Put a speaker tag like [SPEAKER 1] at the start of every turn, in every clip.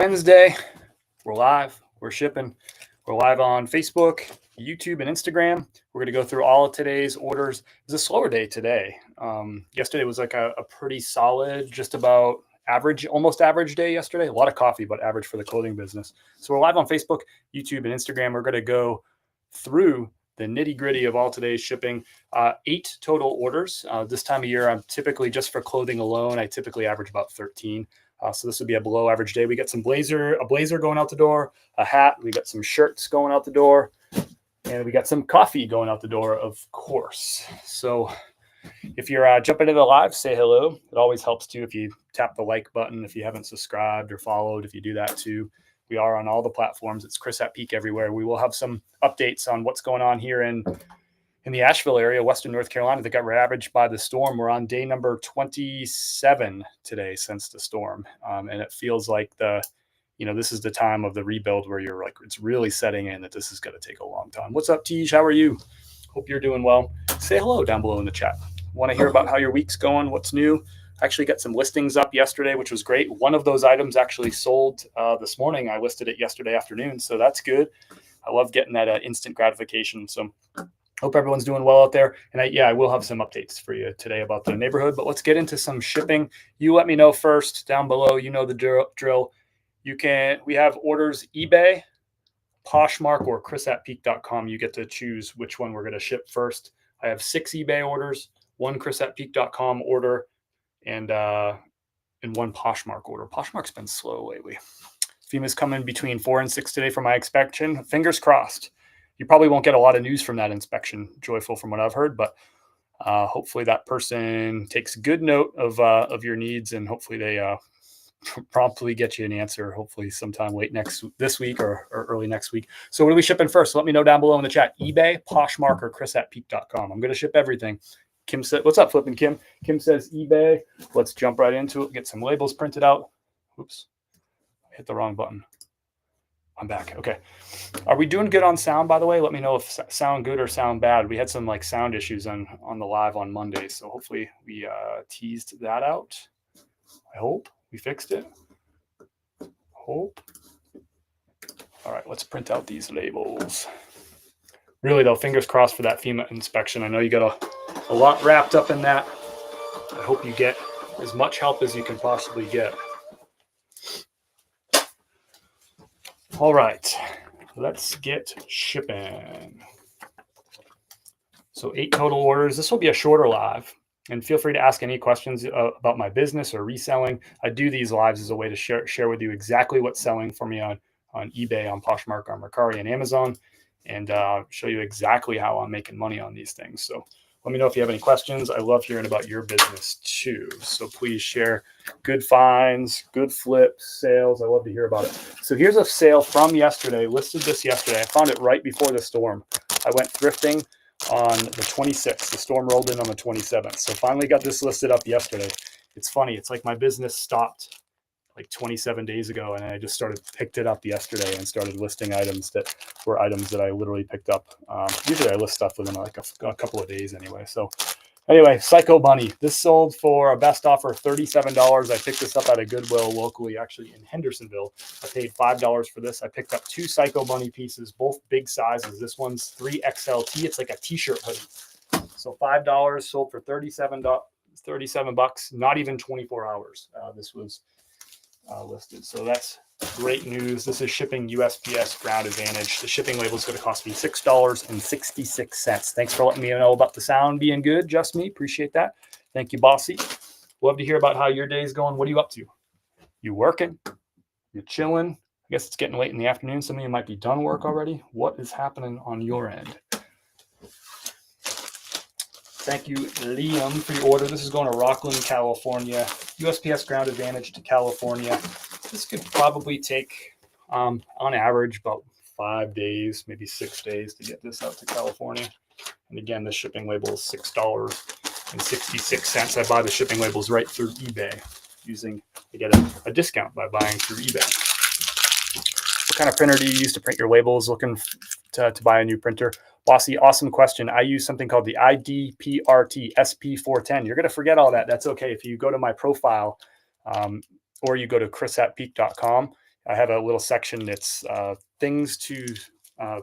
[SPEAKER 1] Wednesday, we're live, we're shipping, we're live on Facebook, YouTube, and Instagram. We're going to go through all of today's orders. It's a slower day today. Yesterday was like a pretty solid, just about average, almost average day yesterday. A lot of coffee, but average for the clothing business. So we're live on Facebook, YouTube, and Instagram. We're going to go through the nitty gritty of all today's shipping. 8 total orders. This time of year, I'm typically, just for clothing alone, I typically average about 13. So this would be a below average day. We got a blazer going out the door, a hat. We got some shirts going out the door, and we got some coffee going out the door, of course. So if you're jumping into the live, say hello. It always helps too if you tap the like button. If you haven't subscribed or followed, if you do that too. We are on all the platforms. It's Chris at Peak everywhere. We will have some updates on what's going on here in the Asheville area, Western North Carolina, that got ravaged by the storm. We're on day number 27 today since the storm. And it feels like this is the time of the rebuild where you're like, it's really setting in that this is going to take a long time. What's up, Tej? How are you? Hope you're doing well. Say hello down below in the chat. Want to hear about how your week's going? What's new? I actually got some listings up yesterday, which was great. One of those items actually sold this morning. I listed it yesterday afternoon, so that's good. I love getting that instant gratification. So hope everyone's doing well out there. And I will have some updates for you today about the neighborhood, but let's get into some shipping. You let me know first down below. You know the drill. We have orders eBay, Poshmark, or chrisatpeak.com. You get to choose which one we're going to ship first. I have 6 eBay orders, 1 chrisatpeak.com order, and 1 Poshmark order. Poshmark's been slow lately. FEMA's coming between 4 and 6 today for my inspection. Fingers crossed. You probably won't get a lot of news from that inspection, Joyful, from what I've heard, but hopefully that person takes good note of your needs, and hopefully they promptly get you an answer, hopefully sometime late this week or early next week. So what are we shipping first? Let me know down below in the chat. eBay, Poshmark, or chrisatpeak.com. I'm going to ship everything. Kim said, what's up, Flippin' Kim? Kim says eBay. Let's jump right into it, get some labels printed out. Oops, I hit the wrong button. I'm back. Okay. Are we doing good on sound, by the way? Let me know if sound good or sound bad. We had some sound issues on the live on Monday, so hopefully we teased that out. I hope we fixed it. Hope. All right, let's print out these labels. Really though, fingers crossed for that FEMA inspection. I know you got a lot wrapped up in that. I hope you get as much help as you can possibly get. All right, let's get shipping. So 8 total orders. This will be a shorter live, and feel free to ask any questions about my business or reselling. I do these lives as a way to share with you exactly what's selling for me on eBay, on Poshmark, on Mercari, and Amazon, and show you exactly how I'm making money on these things. So let me know if you have any questions. I love hearing about your business too. So please share good finds, good flips, sales. I love to hear about it. So here's a sale from yesterday. Listed this yesterday. I found it right before the storm. I went thrifting on the 26th. The storm rolled in on the 27th. So finally got this listed up yesterday. It's funny. It's like my business stopped like 27 days ago, and I just picked it up yesterday and started listing items that were items that I literally picked up. Usually I list stuff within like a couple of days anyway. So anyway, Psycho Bunny. This sold for a best offer $37. I picked this up at a Goodwill locally, actually in Hendersonville. I paid $5 for this. I picked up 2 Psycho Bunny pieces, both big sizes. This one's 3XLT. It's like a t-shirt hoodie. So $5 sold for $37, not even 24 hours. This was listed. So that's great news. This is shipping USPS Ground Advantage. The shipping label is going to cost me $6.66. Thanks for letting me know about the sound being good. Just me. Appreciate that. Thank you, Bossy. Love to hear about how your day's going. What are you up to? You working? You chilling? I guess it's getting late in the afternoon. Some of you might be done work already. What is happening on your end? Thank you, Liam, for your order. This is going to Rockland, California. USPS Ground Advantage to California. This could probably take, on average, about 5 days, maybe 6 days to get this out to California. And again, the shipping label is $6.66. I buy the shipping labels right through eBay I get a discount by buying through eBay. What kind of printer do you use to print your labels? Looking to buy a new printer? Bossy, awesome question. I use something called the IDPRT SP410. You're going to forget all that. That's okay. If you go to my profile or you go to chrisatpeak.com, I have a little section that's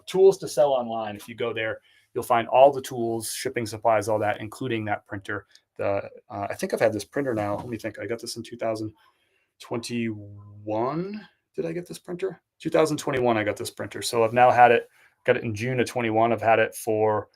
[SPEAKER 1] tools to sell online. If you go there, you'll find all the tools, shipping supplies, all that, including that printer. I think I've had this printer now. Let me think. I got this in 2021. Did I get this printer? 2021, I got this printer. So I've now got it in June of 21. I've had it for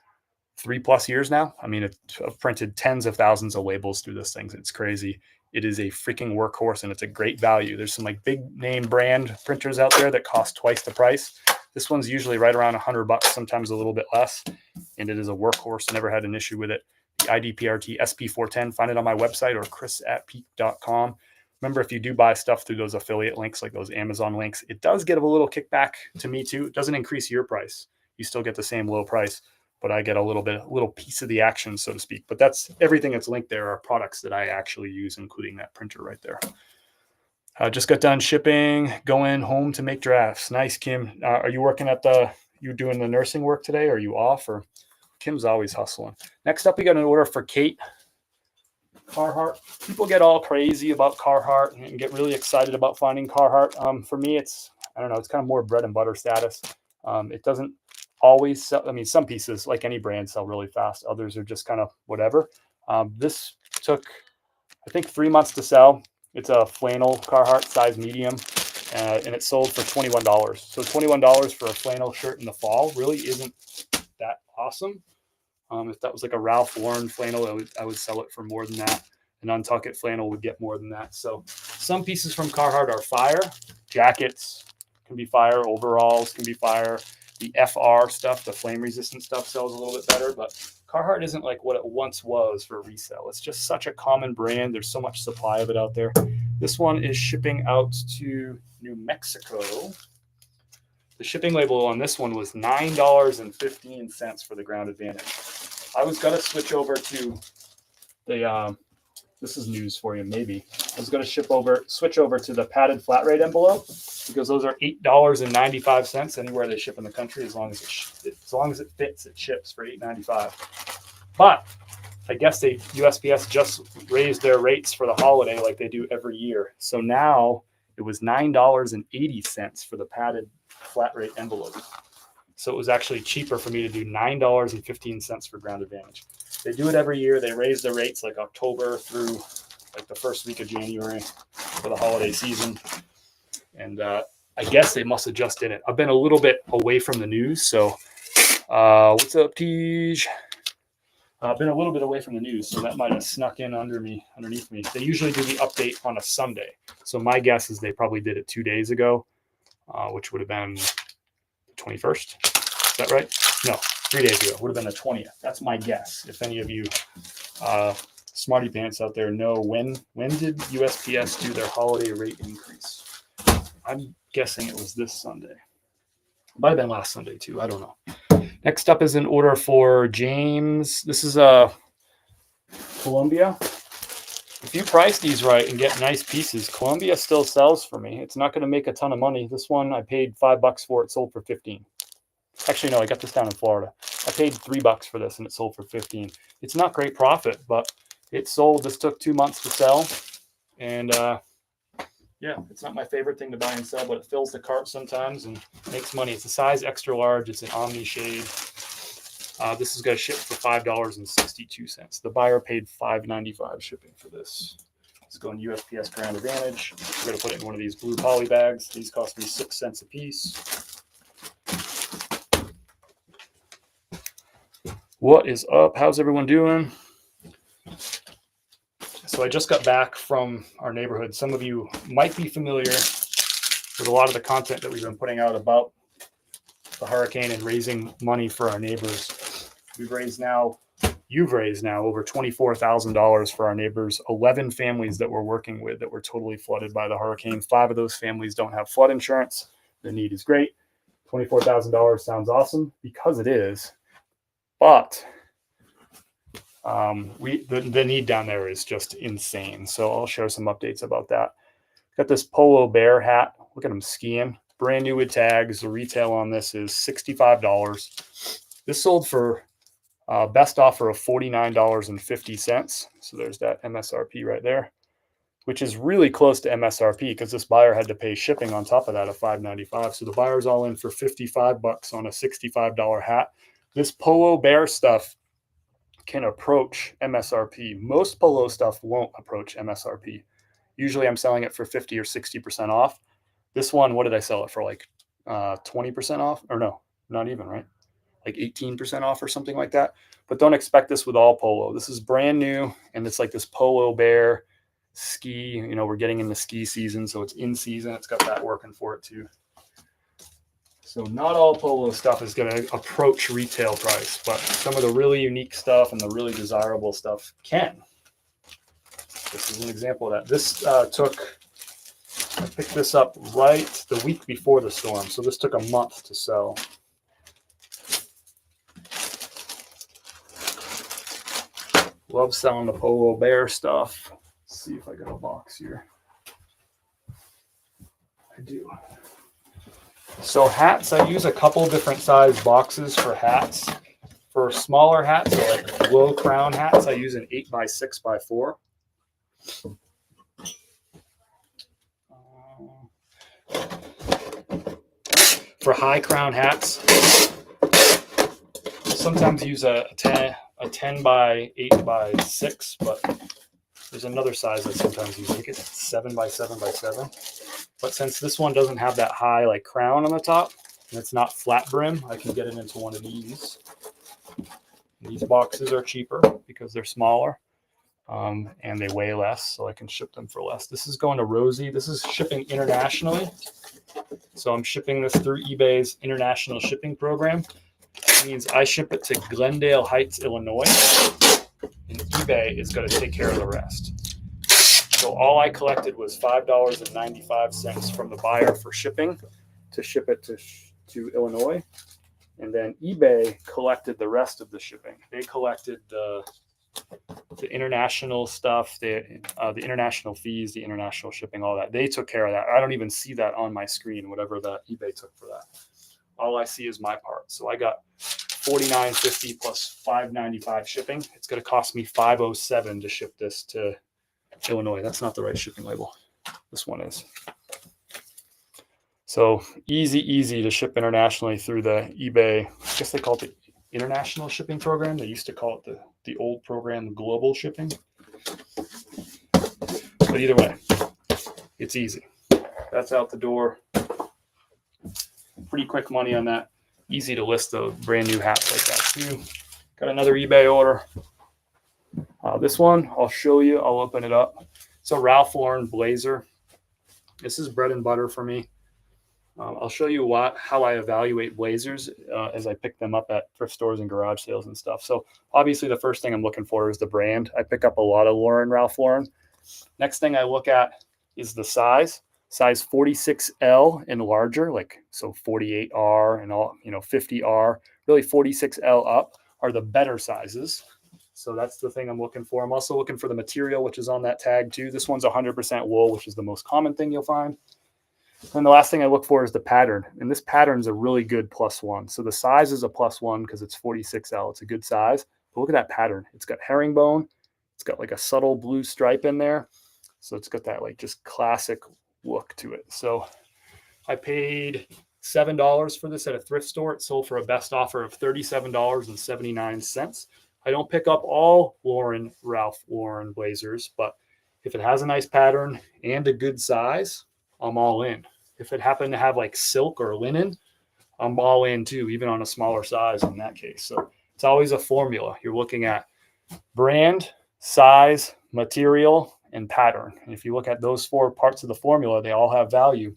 [SPEAKER 1] 3+ years now. I mean, I've printed tens of thousands of labels through this thing. It's crazy. It is a freaking workhorse, and it's a great value. There's some like big name brand printers out there that cost twice the price. This one's usually right around $100, sometimes a little bit less. And it is a workhorse. Never had an issue with it. The IDPRT SP410, find it on my website or chris@peak.com. Remember, if you do buy stuff through those affiliate links, like those Amazon links, it does get a little kickback to me too. It doesn't increase your price. You still get the same low price, but I get a little piece of the action, so to speak. But that's everything that's linked there are products that I actually use, including that printer right there. Just got done shipping, going home to make drafts. Nice, Kim. Are you working you doing the nursing work today? Or are you off? Or Kim's always hustling. Next up, we got an order for Kate Carhartt. People get all crazy about Carhartt and get really excited about finding Carhartt. For me, it's kind of more bread and butter status. It doesn't always sell. I mean, some pieces, like any brand, sell really fast. Others are just kind of whatever. This took, I think, 3 months to sell. It's a flannel Carhartt size medium, and it sold for $21. So $21 for a flannel shirt in the fall really isn't that awesome. If that was like a Ralph Lauren flannel, I would sell it for more than that. An Untuckit flannel would get more than that. So some pieces from Carhartt are fire. Jackets can be fire. Overalls can be fire. The FR stuff, the flame resistant stuff, sells a little bit better, but Carhartt isn't like what it once was for resale. It's just such a common brand. There's so much supply of it out there. This one is shipping out to New Mexico. The shipping label on this one was $9.15 for the Ground Advantage. I was going to switch over to the, this is news for you, maybe. I was going to switch over to the padded flat rate envelope, because those are $8.95 anywhere they ship in the country. As long as it fits, it ships for $8.95. But I guess USPS just raised their rates for the holiday like they do every year. So now it was $9.80 for the padded flat rate envelope. So it was actually cheaper for me to do $9.15 for Ground Advantage. They do it every year. They raise the rates like October through like the first week of January for the holiday season. And I guess they must have just did it. I've been a little bit away from the news. So what's up, Tej? I've been a little bit away from the news, so that might have snuck in underneath me. They usually do the update on a Sunday. So my guess is they probably did it 2 days ago, which would have been the 21st. Is that right? No, 3 days ago. Would have been the 20th. That's my guess. If any of you smarty pants out there know when did USPS do their holiday rate increase? I'm guessing it was this Sunday. Might have been last Sunday too. I don't know. Next up is an order for James. This is Columbia. If you price these right and get nice pieces, Columbia still sells for me. It's not going to make a ton of money. This one I paid $5 for. It sold for $15. Actually, no, I got this down in Florida. I paid $3 for this and it sold for $15. It's not great profit, but it sold. This took 2 months to sell. And yeah, it's not my favorite thing to buy and sell, but it fills the cart sometimes and makes money. It's a size extra large. It's an omni shade. This is going to ship for $5.62. The buyer paid $5.95 shipping for this. Let's go in USPS Ground Advantage. We're going to put it in one of these blue poly bags. These cost me 6 cents a piece. What is up? How's everyone doing? So I just got back from our neighborhood. Some of you might be familiar with a lot of the content that we've been putting out about the hurricane and raising money for our neighbors. You've raised now over $24,000 for our neighbors, 11 families that we're working with that were totally flooded by the hurricane. 5 of those families don't have flood insurance. The need is great. $24,000 sounds awesome because it is, but the need down there is just insane. So I'll share some updates about that. Got this polo bear hat. Look at him skiing. Brand new with tags. The retail on this is $65. This sold for best offer of $49.50. So there's that MSRP right there. which is really close to MSRP because this buyer had to pay shipping on top of that of $5.95. So the buyer's all in for $55 on a $65 hat. This Polo Bear stuff can approach MSRP. Most Polo stuff won't approach MSRP. Usually I'm selling it for 50 or 60% off. This one, what did I sell it for? Like 20% off? Or no, not even, right? Like 18% off or something like that. But don't expect this with all Polo. This is brand new, and it's like this Polo Bear ski. You know, we're getting in the ski season, so it's in season. It's got that working for it too. So not all Polo stuff is going to approach retail price, but some of the really unique stuff and the really desirable stuff can. This is an example of that. This I picked this up right the week before the storm, so this took a month to sell. Love selling the Polo Bear stuff. Let's see if I got a box here. I do. So hats, I use a couple different size boxes for hats. For smaller hats, so like low crown hats, I use an 8x6x4. For high crown hats, sometimes use a 10 by 8 by 6, but there's another size I sometimes use. I think it's 7 by 7 by 7. But since this one doesn't have that high like crown on the top, and it's not flat brim, I can get it into one of these. And these boxes are cheaper because they're smaller, and they weigh less, so I can ship them for less. This is going to Rosie. This is shipping internationally. So I'm shipping this through eBay's international shipping program. It means I ship it to Glendale Heights, Illinois, and eBay is going to take care of the rest. So all I collected was $5.95 from the buyer for shipping to ship it to Illinois. And then eBay collected the rest of the shipping. They collected the international stuff, the international fees, the international shipping, all that. They took care of that. I don't even see that on my screen, whatever that eBay took for that. All I see is my part. So I got $49.50 plus $5.95 shipping. It's going to cost me $507 to ship this to Illinois. That's not the right shipping label. This one is. So easy to ship internationally through the eBay. I guess they call it the international shipping program. They used to call it the old program, global shipping. But either way, it's easy. That's out the door. Pretty quick money on that. Easy to list the brand new hats like that too. Got another eBay order. This one, I'll show you. I'll open it up. It's a Ralph Lauren blazer. This is bread and butter for me. I'll show you how I evaluate blazers as I pick them up at thrift stores and garage sales and stuff. So obviously the first thing I'm looking for is the brand. I pick up a lot of Ralph Lauren. Next thing I look at is the size 46L and larger, like so 48R and all, 50R, really 46L up are the better sizes. So that's the thing I'm looking for. I'm also looking for the material, which is on that tag too. This one's 100% wool, which is the most common thing you'll find. And the last thing I look for is the pattern. And this pattern is a really good +1. So the size is a +1 because it's 46L. It's a good size. But look at that pattern. It's got herringbone. It's got like a subtle blue stripe in there. So it's got that like just classic look to it. So I paid $7 for this at a thrift store. It sold for a best offer of $37.79. I don't pick up all Ralph Lauren blazers, but if it has a nice pattern and a good size, I'm all in. If it happened to have like silk or linen, I'm all in too, even on a smaller size in that case. So it's always a formula. You're looking at brand, size, material, and pattern. And if you look at those 4 parts of the formula, they all have value.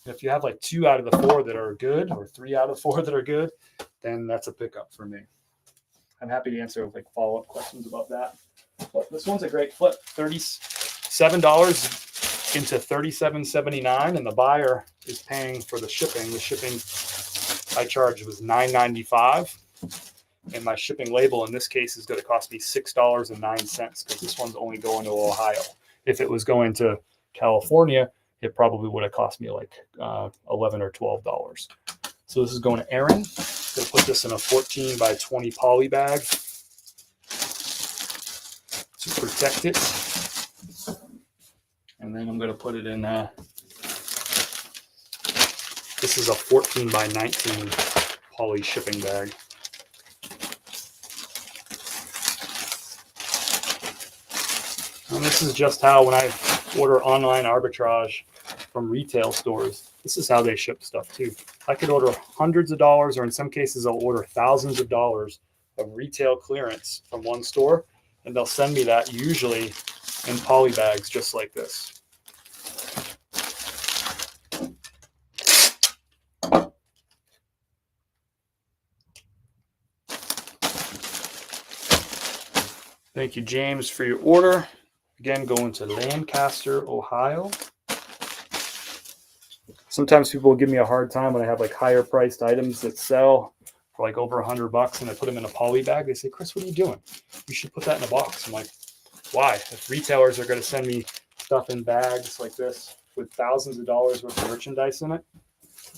[SPEAKER 1] If you have like 2 out of the 4 that are good or 3 out of 4 that are good, then that's a pickup for me. I'm happy to answer like follow-up questions about that. But this one's a great flip. $37 into $37.79, and the buyer is paying for the shipping. The shipping I charged was $9.95, and my shipping label in this case is going to cost me $6.09 because this one's only going to Ohio. If it was going to California, it probably would have cost me like $11 or $12. So this is going to Erin. Going to put this in a 14 by 20 poly bag to protect it. And then I'm going to put it in, this is a 14 by 19 poly shipping bag. And this is just how, when I order online arbitrage from retail stores, this is how they ship stuff too. I could order hundreds of dollars, or in some cases, I'll order thousands of dollars of retail clearance from one store, and they'll send me that usually in poly bags just like this. Thank you, James, for your order. Again, going to Lancaster, Ohio. Sometimes people will give me a hard time when I have like higher priced items that sell for like over $100 and I put them in a poly bag. They say, Chris, what are you doing? You should put that in a box. I'm like, why? If retailers are going to send me stuff in bags like this with thousands of dollars worth of merchandise in it,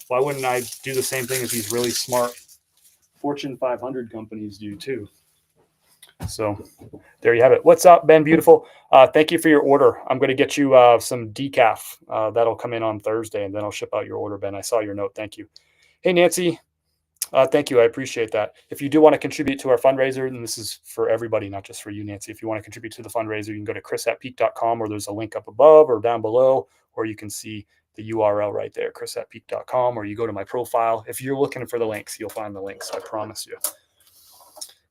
[SPEAKER 1] why wouldn't I do the same thing as these really smart Fortune 500 companies do too? So there you have it. What's up, Ben Beautiful? Thank you for your order. I'm going to get you some decaf. That'll come in on Thursday, and then I'll ship out your order, Ben. I saw your note. Thank you. Hey, Nancy. Thank you. I appreciate that. If you do want to contribute to our fundraiser, and this is for everybody, not just for you, Nancy. If you want to contribute to the fundraiser, you can go to chris@peak.com, or there's a link up above or down below, or you can see the URL right there, chris@peak.com, or you go to my profile. If you're looking for the links, you'll find the links. I promise you.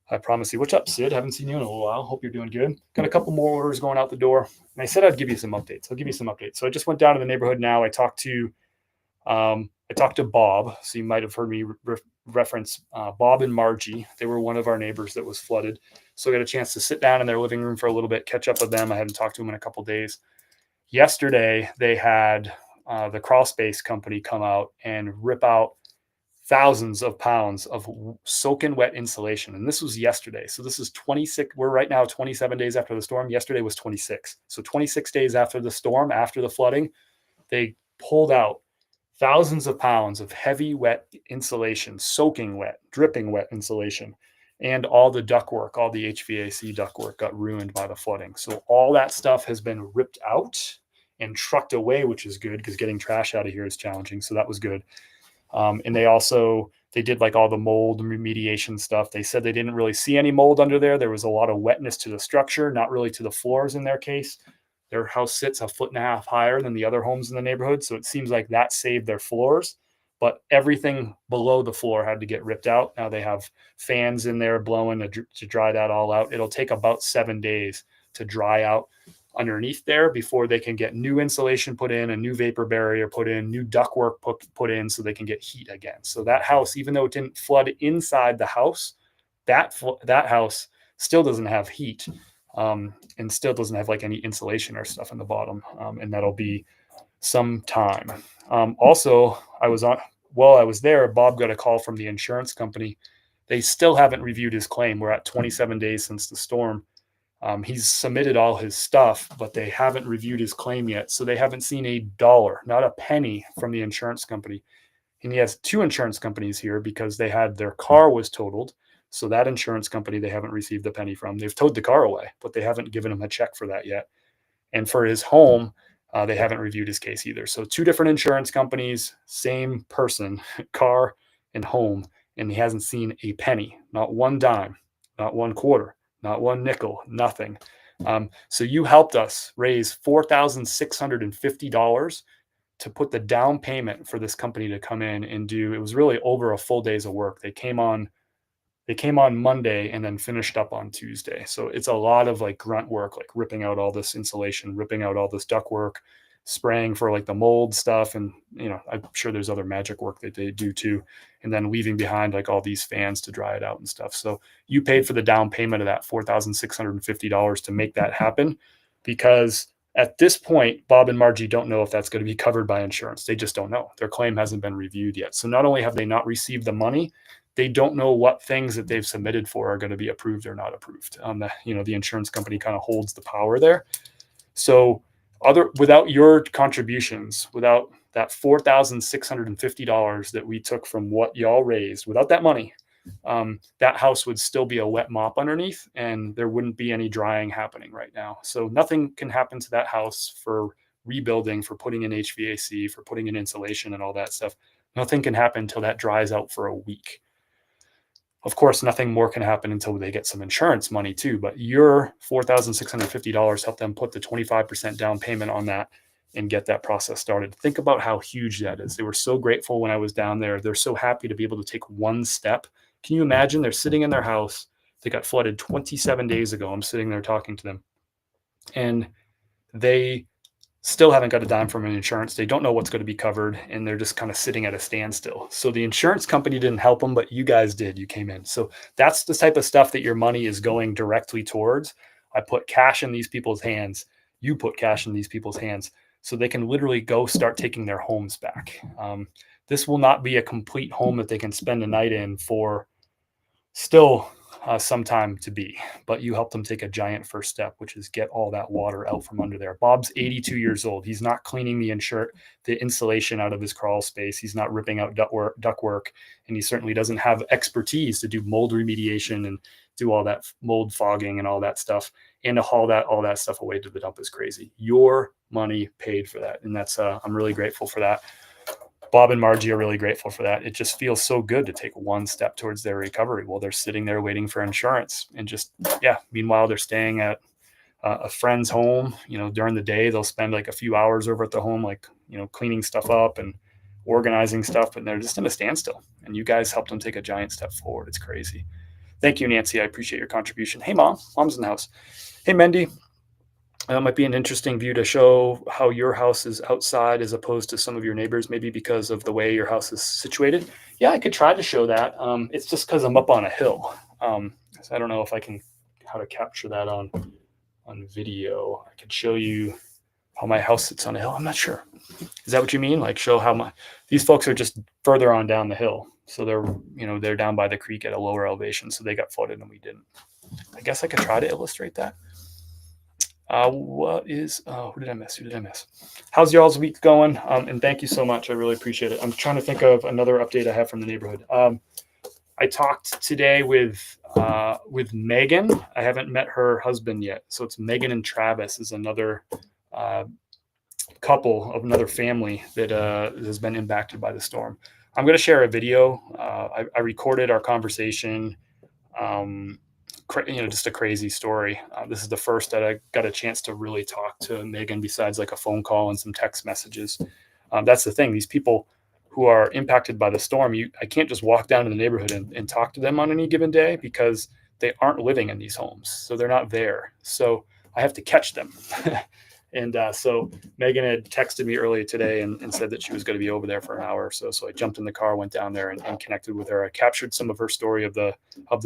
[SPEAKER 1] I promise you. What's up, Sid? Haven't seen you in a little while. Hope you're doing good. Got a couple more orders going out the door. And I said I'd give you some updates. I'll give you some updates. So I just went down to the neighborhood now. I talked to Bob. So you might have heard me reference Bob and Margie. They were one of our neighbors that was flooded. So I got a chance to sit down in their living room for a little bit, catch up with them. I hadn't talked to them in a couple of days. Yesterday, they had the crawl space company come out and rip out thousands of pounds of soaking wet insulation. And this was yesterday. So this is 26. We're right now 27 days after the storm. Yesterday was 26. So 26 days after the storm, after the flooding, they pulled out thousands of pounds of heavy wet insulation, soaking wet, dripping wet insulation. And all the ductwork, all the HVAC ductwork got ruined by the flooding. So all that stuff has been ripped out and trucked away, which is good because getting trash out of here is challenging. So that was good. And they did like all the mold remediation stuff. They said they didn't really see any mold under there. There was a lot of wetness to the structure, not really to the floors in their case. Their house sits 1.5 feet higher than the other homes in the neighborhood. So it seems like that saved their floors, but everything below the floor had to get ripped out. Now they have fans in there blowing to dry that all out. It'll take about 7 days to dry out underneath there before they can get new insulation put in, a new vapor barrier put in, new ductwork put in so they can get heat again. So that house, even though it didn't flood inside the house, that house still doesn't have heat and still doesn't have like any insulation or stuff in the bottom. And that'll be some time. Also, while I was there, Bob got a call from the insurance company. They still haven't reviewed his claim. We're at 27 days since the storm. He's submitted all his stuff, but they haven't reviewed his claim yet. So they haven't seen a dollar, not a penny from the insurance company. And he has 2 insurance companies here because their car was totaled. So that insurance company, they haven't received a penny from. They've towed the car away, but they haven't given him a check for that yet. And for his home, they haven't reviewed his case either. So 2 different insurance companies, same person, car and home. And he hasn't seen a penny, not one dime, not one quarter. Not one nickel, nothing. So you helped us raise $4,650 to put the down payment for this company to come in and do. It was really over a full day's of work. They came on Monday and then finished up on Tuesday. So it's a lot of like grunt work, like ripping out all this insulation, ripping out all this ductwork, spraying for like the mold stuff. And, I'm sure there's other magic work that they do too. And then leaving behind like all these fans to dry it out and stuff. So you paid for the down payment of that $4,650 to make that happen, because at this point, Bob and Margie don't know if that's going to be covered by insurance. They just don't know. Their claim hasn't been reviewed yet. So not only have they not received the money, they don't know what things that they've submitted for are going to be approved or not approved. The insurance company kind of holds the power there. So without your contributions, without that $4,650 that we took from what y'all raised, without that money, that house would still be a wet mop underneath, and there wouldn't be any drying happening right now. So nothing can happen to that house for rebuilding, for putting in HVAC, for putting in insulation and all that stuff. Nothing can happen until that dries out for a week. Of course, nothing more can happen until they get some insurance money too, but your $4,650 helped them put the 25% down payment on that and get that process started. Think about how huge that is. They were so grateful when I was down there. They're so happy to be able to take one step. Can you imagine? They're sitting in their house. They got flooded 27 days ago. I'm sitting there talking to them, and they still haven't got a dime from an insurance. They don't know what's going to be covered, and they're just kind of sitting at a standstill. So the insurance company didn't help them, but you guys did. You came in. So that's the type of stuff that your money is going directly towards. I put cash in these people's hands. You put cash in these people's hands so they can literally go start taking their homes back. This will not be a complete home that they can spend a night in for still some time to be, but you help them take a giant first step, which is get all that water out from under there. Bob's 82 years old. He's not cleaning the insulation out of his crawl space. He's not ripping out ductwork, and he certainly doesn't have expertise to do mold remediation and do all that mold fogging and all that stuff, and to haul all that stuff away to the dump is crazy. Your money paid for that, and that's I'm really grateful for that. Bob and Margie are really grateful for that. It just feels so good to take one step towards their recovery while they're sitting there waiting for insurance. And just, meanwhile, they're staying at a friend's home. During the day, they'll spend like a few hours over at the home, like, cleaning stuff up and organizing stuff, and they're just in a standstill. And you guys helped them take a giant step forward. It's crazy. Thank you, Nancy. I appreciate your contribution. Hey, Mom. Mom's in the house. Hey, Mendy. Might be an interesting view to show how your house is outside as opposed to some of your neighbors, maybe because of the way your house is situated. Yeah, I could try to show that. It's just because I'm up on a hill. So I don't know if I can how to capture that on video. I could show you how my house sits on a hill. I'm not sure. Is that what you mean? Like show how these folks are just further on down the hill. So they're down by the creek at a lower elevation. So they got flooded and we didn't. I guess I could try to illustrate that. Who did I miss? How's y'all's week going? And thank you so much. I really appreciate it. I'm trying to think of another update I have from the neighborhood. I talked today with Megan. I haven't met her husband yet. So it's Megan and Travis is another couple of another family that has been impacted by the storm. I'm going to share a video. I recorded our conversation. Just a crazy story. This is the first that I got a chance to really talk to Megan besides like a phone call and some text messages. That's the thing. These people who are impacted by the storm, I can't just walk down to the neighborhood and talk to them on any given day because they aren't living in these homes. So they're not there. So I have to catch them. And so Megan had texted me earlier today and said that she was going to be over there for an hour or so. So I jumped in the car, went down there and connected with her. I captured some of her story of the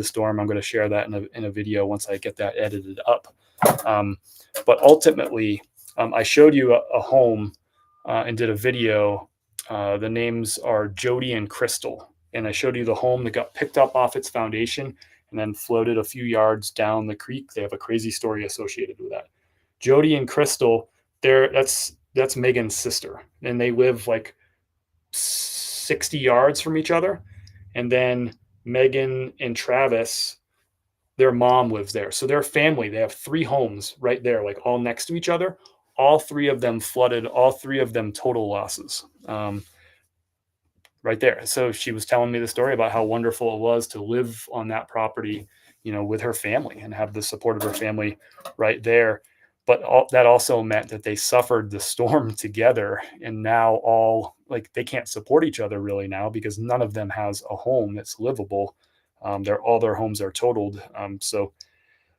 [SPEAKER 1] storm. I'm going to share that in a video once I get that edited up. But ultimately, I showed you a home and did a video. The names are Jody and Crystal. And I showed you the home that got picked up off its foundation and then floated a few yards down the creek. They have a crazy story associated with that. Jody and Crystal, that's Megan's sister, and they live like 60 yards from each other. And then Megan and Travis, their mom lives there. So their family, they have 3 homes right there, like all next to each other. All 3 of them flooded, all 3 of them total losses. Right there. So she was telling me the story about how wonderful it was to live on that property, with her family and have the support of her family right there. But that also meant that they suffered the storm together, and now they can't support each other really now because none of them has a home that's livable. All their homes are totaled. So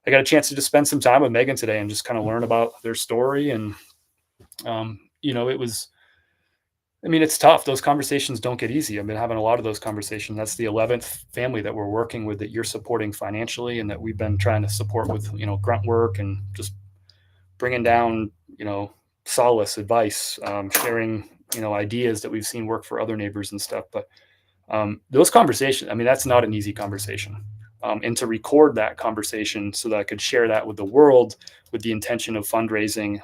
[SPEAKER 1] I got a chance to just spend some time with Megan today and just kind of learn about their story. And, it's tough. Those conversations don't get easy. I've been having a lot of those conversations. That's the 11th family that we're working with that you're supporting financially and that we've been trying to support with, grunt work and just bringing down, solace, advice, sharing, ideas that we've seen work for other neighbors and stuff. But those conversations, that's not an easy conversation. And to record that conversation so that I could share that with the world with the intention of fundraising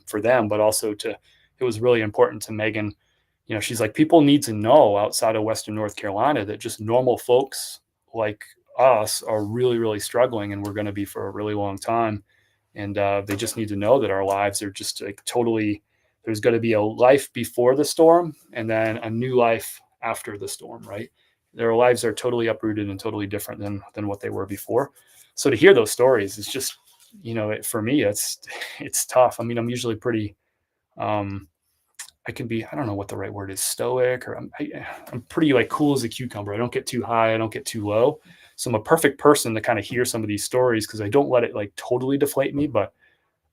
[SPEAKER 1] for them, but also it was really important to Megan. She's like, people need to know outside of Western North Carolina that just normal folks like us are really, really struggling, and we're going to be for a really long time. And they just need to know that our lives are just like totally there's going to be a life before the storm and then a new life after the storm, right? Their lives are totally uprooted and totally different than what they were before. So to hear those stories is just, for me, it's tough. I mean, I'm usually pretty, I can be, I don't know what the right word is, stoic, or I'm pretty like cool as a cucumber. I don't get too high. I don't get too low. So I'm a perfect person to kind of hear some of these stories because I don't let it like totally deflate me. But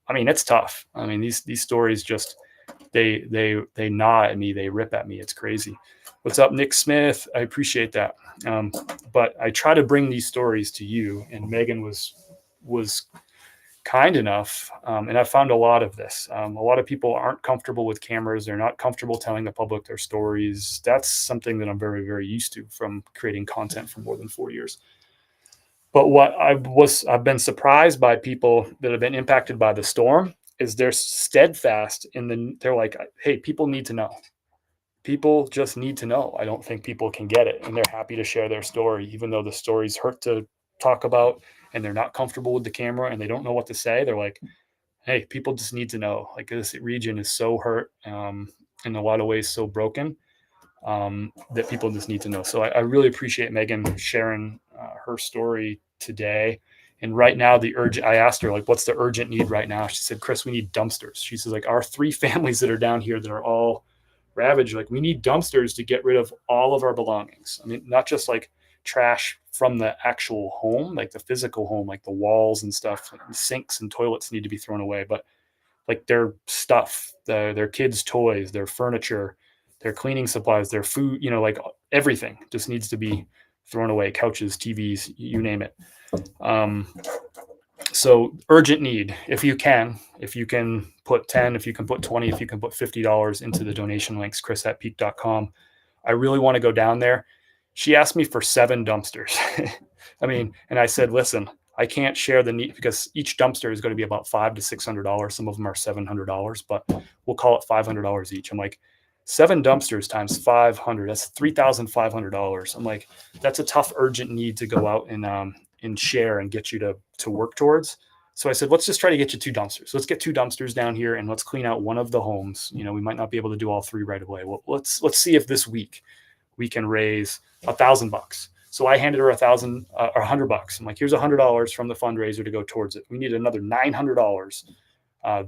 [SPEAKER 1] I mean, it's tough. I mean, these stories just, they gnaw at me. They rip at me. It's crazy. What's up, Nick Smith? I appreciate that. But I try to bring these stories to you, and Megan was kind enough. And I've found a lot of this. A lot of people aren't comfortable with cameras. They're not comfortable telling the public their stories. That's something that I'm very, very used to from creating content for more than 4 years. But what I've been surprised by people that have been impacted by the storm is they're steadfast they're like, hey, people need to know. People just need to know. I don't think people can get it. And they're happy to share their story, even though the stories hurt to talk about and they're not comfortable with the camera and they don't know what to say. They're like, hey, people just need to know. Like, this region is so hurt, in a lot of ways, so broken, that people just need to know. So I really appreciate Megan sharing her story today. And right now, I asked her, like, what's the urgent need right now? She said, Chris, we need dumpsters. She says, like, our 3 families that are down here that are all ravaged, like, we need dumpsters to get rid of all of our belongings. I mean, not just like trash from the actual home, like the physical home, like the walls and stuff, like sinks and toilets need to be thrown away, but like their stuff, their kids' toys, their furniture, their cleaning supplies, their food, like everything just needs to be thrown away. Couches, TVs, you name it. So urgent need. If you can put 10, if you can put 20, if you can put $50 into the donation links, chris@peak.com. I really want to go down there. She asked me for 7 dumpsters. I mean, and I said, listen, I can't share the need because each dumpster is going to be about $500 to $600. Some of them are $700, but we'll call it $500 each. I'm like, 7 dumpsters times 500, that's $3,500. I'm like, that's a tough, urgent need to go out and share and get you to work towards. So I said, let's just try to get you 2 dumpsters. Let's get 2 dumpsters down here and let's clean out one of the homes. We might not be able to do all 3 right away. Well, let's see if this week we can raise $1,000. So I handed her $1,000 or $100. I'm like, here's $100 from the fundraiser to go towards it. We need another $900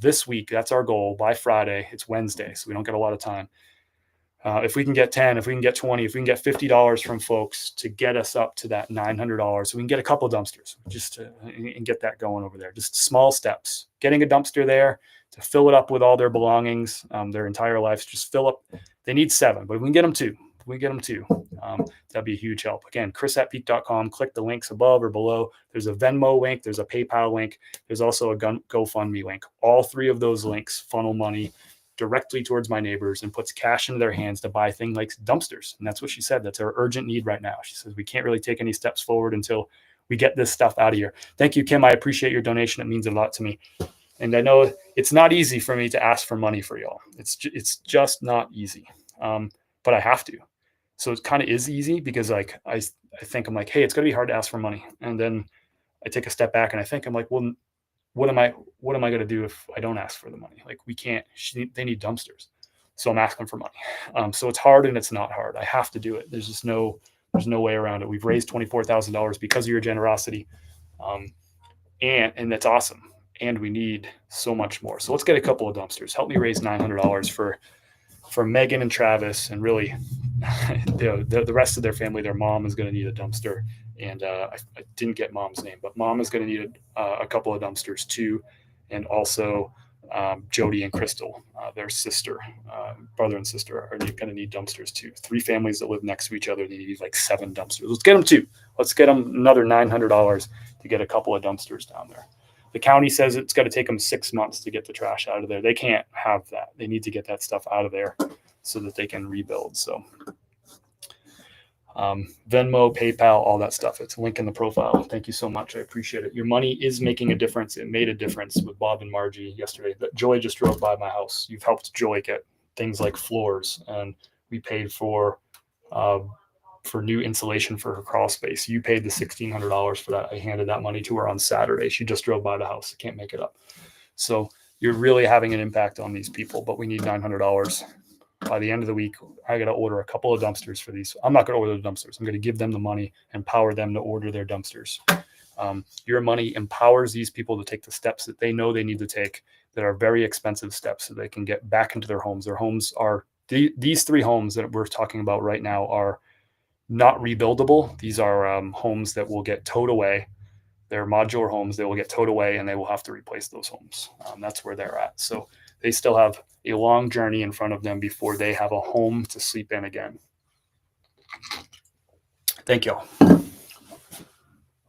[SPEAKER 1] this week. That's our goal by Friday. It's Wednesday, so we don't get a lot of time. If we can get 10, if we can get 20, if we can get $50 from folks to get us up to that $900, so we can get a couple of dumpsters and get that going over there. Just small steps. Getting a dumpster there to fill it up with all their belongings, their entire lives. Just fill up. They need 7, but if we can get them 2. That'd be a huge help. Again, chris@peak.com. Click the links above or below. There's a Venmo link. There's a PayPal link. There's also a GoFundMe link. All 3 of those links funnel money directly towards my neighbors and puts cash into their hands to buy things like dumpsters. And that's what she said. That's our urgent need right now. She says, we can't really take any steps forward until we get this stuff out of here. Thank you, Kim. I appreciate your donation. It means a lot to me. And I know it's not easy for me to ask for money for y'all. It's just not easy. But I have to. So it kind of is easy because like I think I'm like, hey, it's gonna be hard to ask for money. And then I take a step back and I think I'm like, well, what am I gonna do if I don't ask for the money? Like they need dumpsters. So I'm asking for money. So it's hard and it's not hard. I have to do it. There's no way around it. We've raised $24,000 because of your generosity. And that's awesome. And we need so much more. So let's get a couple of dumpsters. Help me raise $900 for Megan and Travis, and really the rest of their family. Their mom is going to need a dumpster, and I didn't get mom's name, but mom is going to need a couple of dumpsters too, and also Jody and Crystal, their brother and sister, are going to need dumpsters too. 3 families that live next to each other, they need like 7 dumpsters. Let's get them 2. Let's get them another $900 to get a couple of dumpsters down there. The county says it's got to take them 6 months to get the trash out of there. They can't have that. They need to get that stuff out of there so that they can rebuild. So Venmo, PayPal, all that stuff. It's a link in the profile. Thank you so much. I appreciate it. Your money is making a difference. It made a difference with Bob and Margie yesterday. Joy just drove by my house. You've helped Joy get things like floors, and we paid for new insulation for her crawl space. You paid the $1,600 for that. I handed that money to her on Saturday. She just drove by the house. I can't make it up. So you're really having an impact on these people. But we need $900 by the end of the week. I got to order a couple of dumpsters for these. I'm not going to order the dumpsters. I'm going to give them the money, empower them to order their dumpsters. Your money empowers these people to take the steps that they know they need to take, that are very expensive steps, so they can get back into their homes. Their homes are, these 3 homes that we're talking about right now are not rebuildable. These are homes that will get towed away. They're modular homes. They will get towed away and they will have to replace those homes. That's where they're at. So they still have a long journey in front of them before they have a home to sleep in again. Thank you.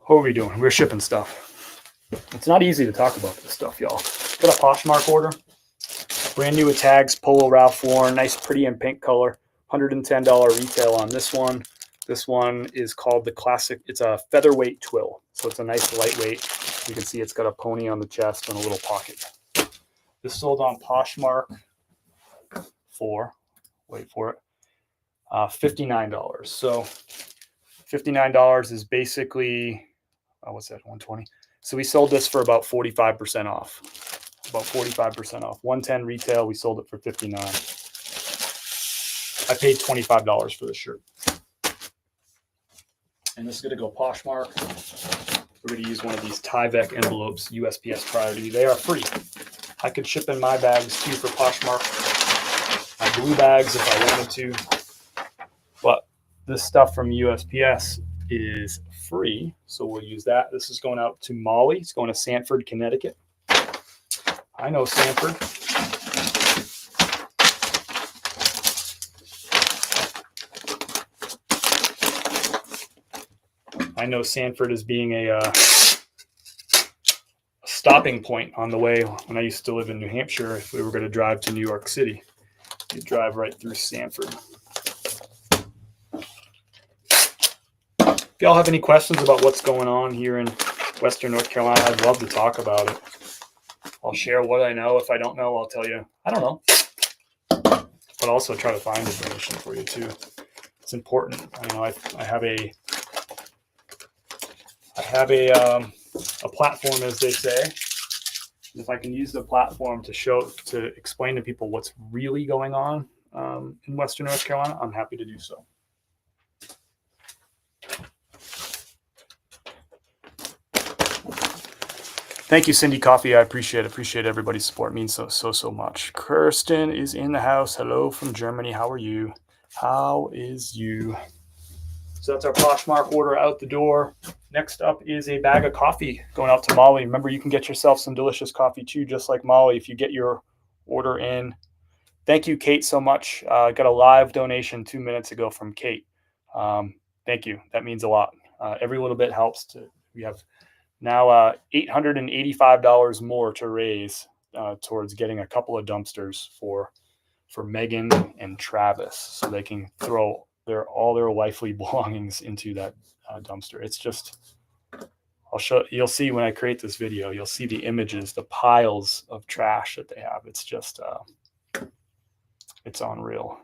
[SPEAKER 1] What are we doing? We're shipping stuff. It's not easy to talk about this stuff, y'all. Got a Poshmark order. Brand new with tags, Polo Ralph Lauren, nice, pretty and pink color. $110 retail on this one. This one is called the Classic. It's a featherweight twill. So it's a nice lightweight. You can see it's got a pony on the chest and a little pocket. This sold on Poshmark for, wait for it, $59. So $59 is basically, what's that, 120? So we sold this for about 45% off. About 45% off. 110 retail, we sold it for $59. I paid $25 for this shirt. And this is going to go Poshmark. We're going to use one of these Tyvek envelopes, USPS priority. They are free. I could ship in my bags too for Poshmark, my blue bags if I wanted to. But this stuff from USPS is free, so we'll use that. This is going out to Molly. It's going to Sanford, Connecticut. I know Sanford. I know Sanford as being a stopping point on the way. When I used to live in New Hampshire, if we were going to drive to New York City, you'd drive right through Sanford. If y'all have any questions about what's going on here in Western North Carolina, I'd love to talk about it. I'll share what I know. If I don't know, I'll tell you, I don't know. But also try to find information for you too. It's important. You know, I have a platform, as they say. If I can use the platform to explain to people what's really going on in Western North Carolina, I'm happy to do so. Thank you, Cindy Coffee. I appreciate it. Appreciate everybody's support. It means so much. Kirsten is in the house. Hello from Germany. How are you? How is you? So that's our Poshmark order out the door. Next up is a bag of coffee going out to Molly. Remember, you can get yourself some delicious coffee too, just like Molly, if you get your order in. Thank you, Kate, so much. Got a live donation 2 minutes ago from Kate. Thank you. That means a lot. Every little bit helps. We have now $885 more to raise towards getting a couple of dumpsters for Megan and Travis, so they can throw all their wifely belongings into that dumpster. It's just, you'll see when I create this video, you'll see the images, the piles of trash that they have. It's just, it's unreal.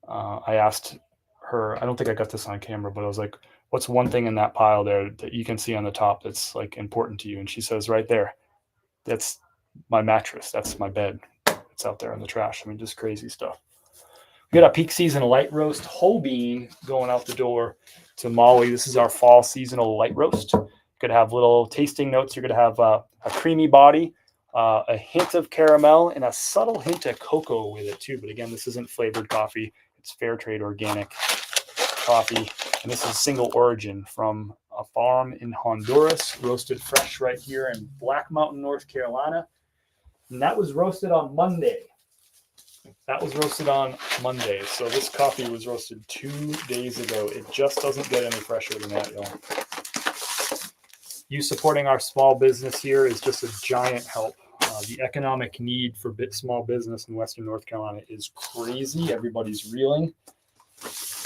[SPEAKER 1] I asked her, I don't think I got this on camera, but I was like, what's one thing in that pile there that you can see on the top that's like important to you? And she says, right there, that's my mattress. That's my bed. It's out there in the trash. I mean, just crazy stuff. We got a peak season light roast whole bean going out the door to Molly. This is our fall seasonal light roast. You're going to have little tasting notes. You're going to have a creamy body, a hint of caramel, and a subtle hint of cocoa with it too. But again, this isn't flavored coffee. It's fair trade organic coffee. And this is single origin from a farm in Honduras, roasted fresh right here in Black Mountain, North Carolina. And that was roasted on Monday. So this coffee was roasted 2 days ago. It just doesn't get any fresher than that, y'all. You supporting our small business here is just a giant help. The economic need for small business in Western North Carolina is crazy. Everybody's reeling.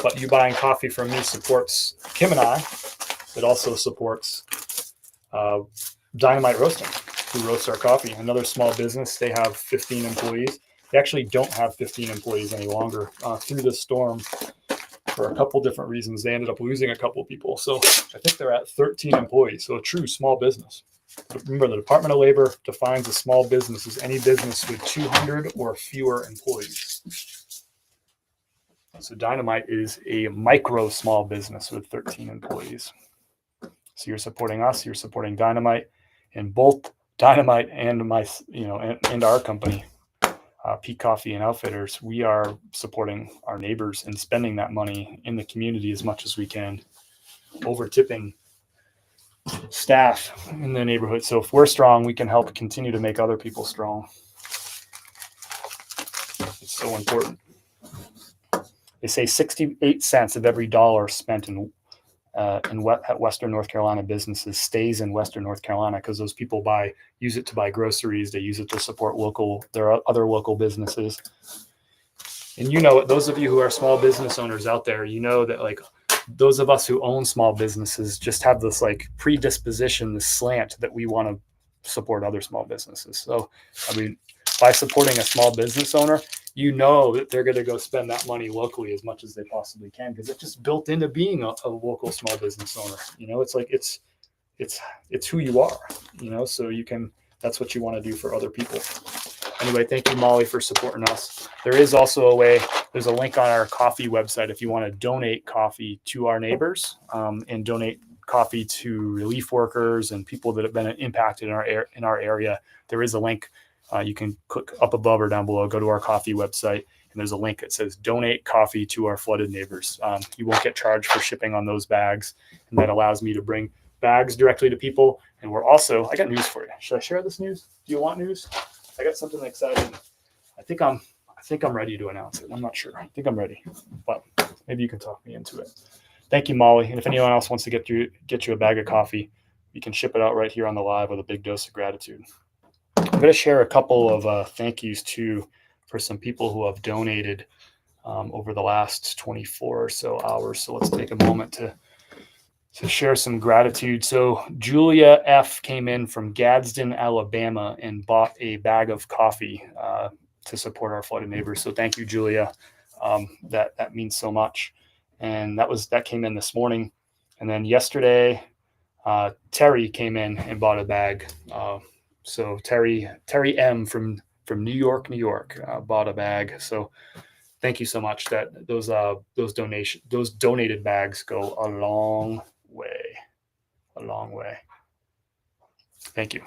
[SPEAKER 1] But you buying coffee from me supports Kim and I. It also supports Dynamite Roasting, who roasts our coffee. Another small business. They have 15 employees. They actually don't have 15 employees any longer. Through the storm, for a couple different reasons. They ended up losing a couple people. So I think they're at 13 employees. So a true small business. Remember, the Department of Labor defines a small business as any business with 200 or fewer employees. So Dynamite is a micro small business with 13 employees. So you're supporting us, you're supporting Dynamite, and both Dynamite and my, and our company, Peak Coffee and Outfitters, we are supporting our neighbors and spending that money in the community as much as we can, over tipping staff in the neighborhood. So if we're strong, we can help continue to make other people strong. It's so important. They say 68 cents of every dollar spent at Western North Carolina businesses stays in Western North Carolina, because those people use it to buy groceries. They use it to support their other local businesses. And those of you who are small business owners out there, that like those of us who own small businesses just have this like predisposition, this slant that we want to support other small businesses. So, I mean, by supporting a small business owner, that they're going to go spend that money locally as much as they possibly can, because it's just built into being a local small business owner. It's like it's who you are. So that's what you want to do for other people. Anyway, thank you, Molly, for supporting us. There is also there's a link on our coffee website if you want to donate coffee to our neighbors, and donate coffee to relief workers and people that have been impacted in our area. There is a link. You can click up above or down below, go to our coffee website, and there's a link that says donate coffee to our flooded neighbors. You won't get charged for shipping on those bags, and that allows me to bring bags directly to people. And I got news for you. Should I share this news? Do you want news? I got something exciting. I think I'm ready to announce it. I'm not sure. I think I'm ready, but maybe you can talk me into it. Thank you, Molly. And if anyone else wants to get you a bag of coffee, you can ship it out right here on the live with a big dose of gratitude. I'm going to share a couple of thank yous too for some people who have donated over the last 24 or so hours. So let's take a moment to share some gratitude. So Julia F. came in from Gadsden, Alabama, and bought a bag of coffee to support our flooded neighbors. So thank you, Julia. That means so much. And that came in this morning. And then yesterday, Terry came in and bought a bag. So Terry M. from New York, bought a bag. So thank you so much. That those donated bags go a long way. Thank you.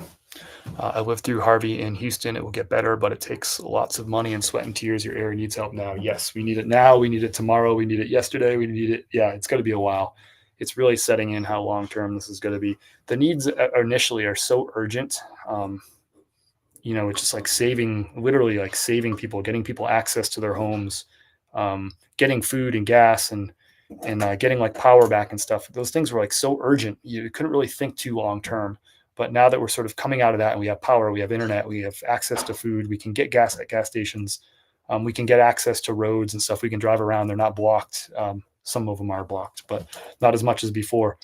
[SPEAKER 1] I lived through Harvey in Houston. It will get better, but it takes lots of money and sweat and tears. Your area needs help now. Yes, we need it now. We need it tomorrow. We need it yesterday. We need it. Yeah, it's going to be a while. It's really setting in how long-term this is going to be. The needs initially are so urgent. It's just like literally saving people, getting people access to their homes, getting food and gas and getting like power back and stuff. Those things were like so urgent. You couldn't really think too long-term. But now that we're sort of coming out of that and we have power, we have internet, we have access to food, we can get gas at gas stations, we can get access to roads and stuff. We can drive around. They're not blocked. Some of them are blocked, but not as much as before.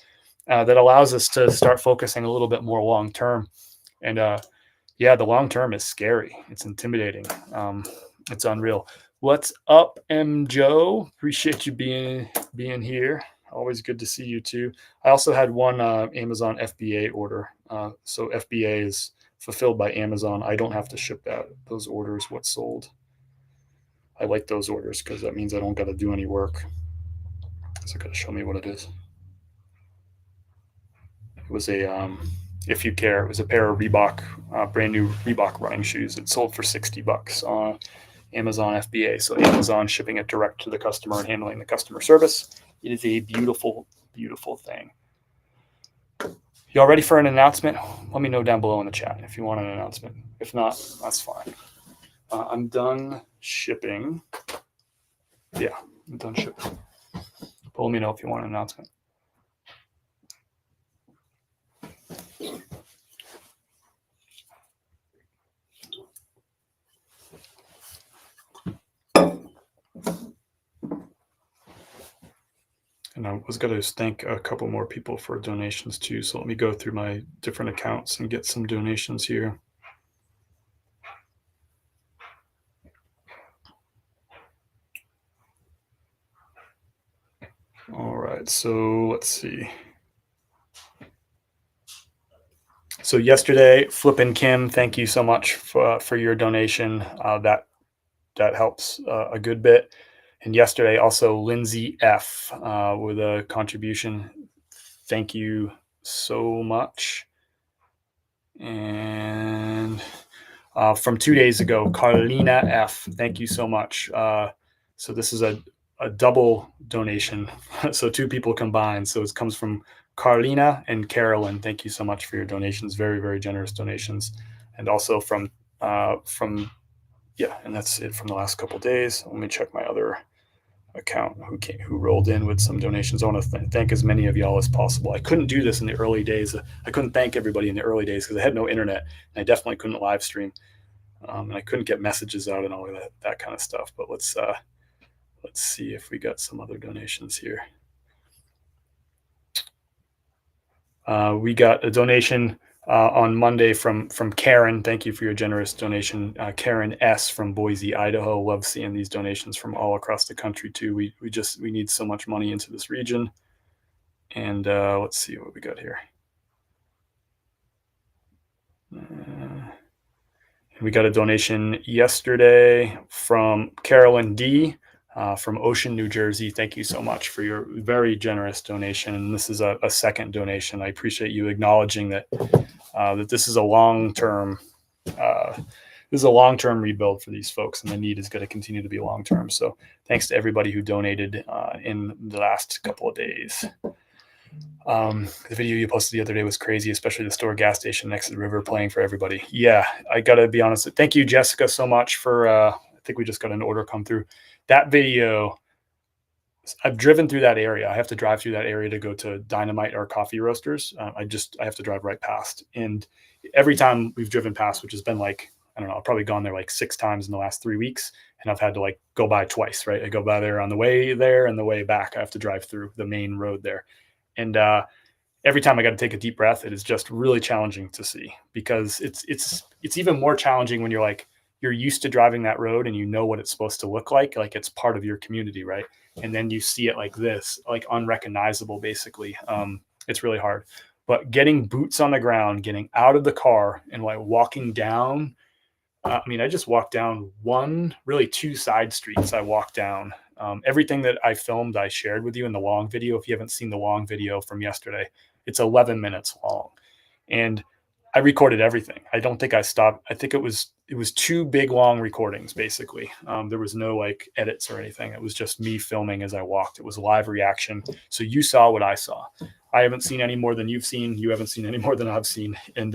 [SPEAKER 1] That allows us to start focusing a little bit more long-term. And the long-term is scary. It's intimidating. It's unreal. What's up, M. Joe? Appreciate you being here. Always good to see you too. I also had one Amazon FBA order. So FBA is fulfilled by Amazon. I don't have to ship those orders, what's sold. I like those orders because that means I don't got to do any work. So got to show me what it is. It was if you care, it was a pair of Reebok, brand new Reebok running shoes. It sold for $60 on Amazon FBA. So Amazon shipping it direct to the customer and handling the customer service. It is a beautiful, beautiful thing. Y'all ready for an announcement? Let me know down below in the chat if you want an announcement. If not, that's fine. I'm done shipping. Yeah, I'm done shipping. But let me know if you want an announcement. And I was going to thank a couple more people for donations too. So let me go through my different accounts and get some donations here. All right, so let's see. So yesterday, Flippin' Kim, thank you so much for your donation. That helps a good bit. And yesterday, also Lindsay F with a contribution. Thank you so much. And from 2 days ago, Carlina F. Thank you so much. So this is a double donation. So two people combined. So it comes from Carlina and Carolyn. Thank you so much for your donations. Very, very generous donations. And also yeah, and that's it from the last couple of days. Let me check my other account who rolled in with some donations. I want to thank as many of y'all as possible. I couldn't do this in the early days. I couldn't thank everybody in the early days because I had no internet and I definitely couldn't live stream. And I couldn't get messages out and all of that kind of stuff. But let's see if we got some other donations here. We got a donation on Monday from Karen. Thank you for your generous donation, Karen S. from Boise, Idaho. Love seeing these donations from all across the country too. We need so much money into this region. And let's see what we got here. We got a donation yesterday from Carolyn D. From Ocean, New Jersey. Thank you so much for your very generous donation. And this is a second donation. I appreciate you acknowledging that this is a long-term rebuild for these folks, and the need is going to continue to be long-term. So thanks to everybody who donated in the last couple of days. The video you posted the other day was crazy, especially the store gas station next to the river playing for everybody. Yeah, I gotta be honest. Thank you, Jessica, so much for I think we just got an order come through. That video, I've driven through that area. I have to drive through that area to go to Dynamite or Coffee Roasters. I have to drive right past. And every time we've driven past, which has been like, I don't know, I've probably gone there like 6 times in the last 3 weeks. And I've had to like go by twice, right? I go by there on the way there and the way back. I have to drive through the main road there. And every time I got to take a deep breath, it is just really challenging to see because it's even more challenging when you're used to driving that road and you know what it's supposed to look like it's part of your community, right? And then you see it like this, like unrecognizable, basically. It's really hard. But getting boots on the ground, getting out of the car and like walking down, I just walked down really two side streets. I walked down. Everything that I filmed, I shared with you in the long video. If you haven't seen the long video from yesterday, it's 11 minutes long. And I recorded everything. I don't think I stopped. I think it was 2 big long recordings, basically. There was no like edits or anything. It was just me filming as I walked. It was live reaction. So you saw what I saw. I haven't seen any more than you've seen. You haven't seen any more than I've seen. And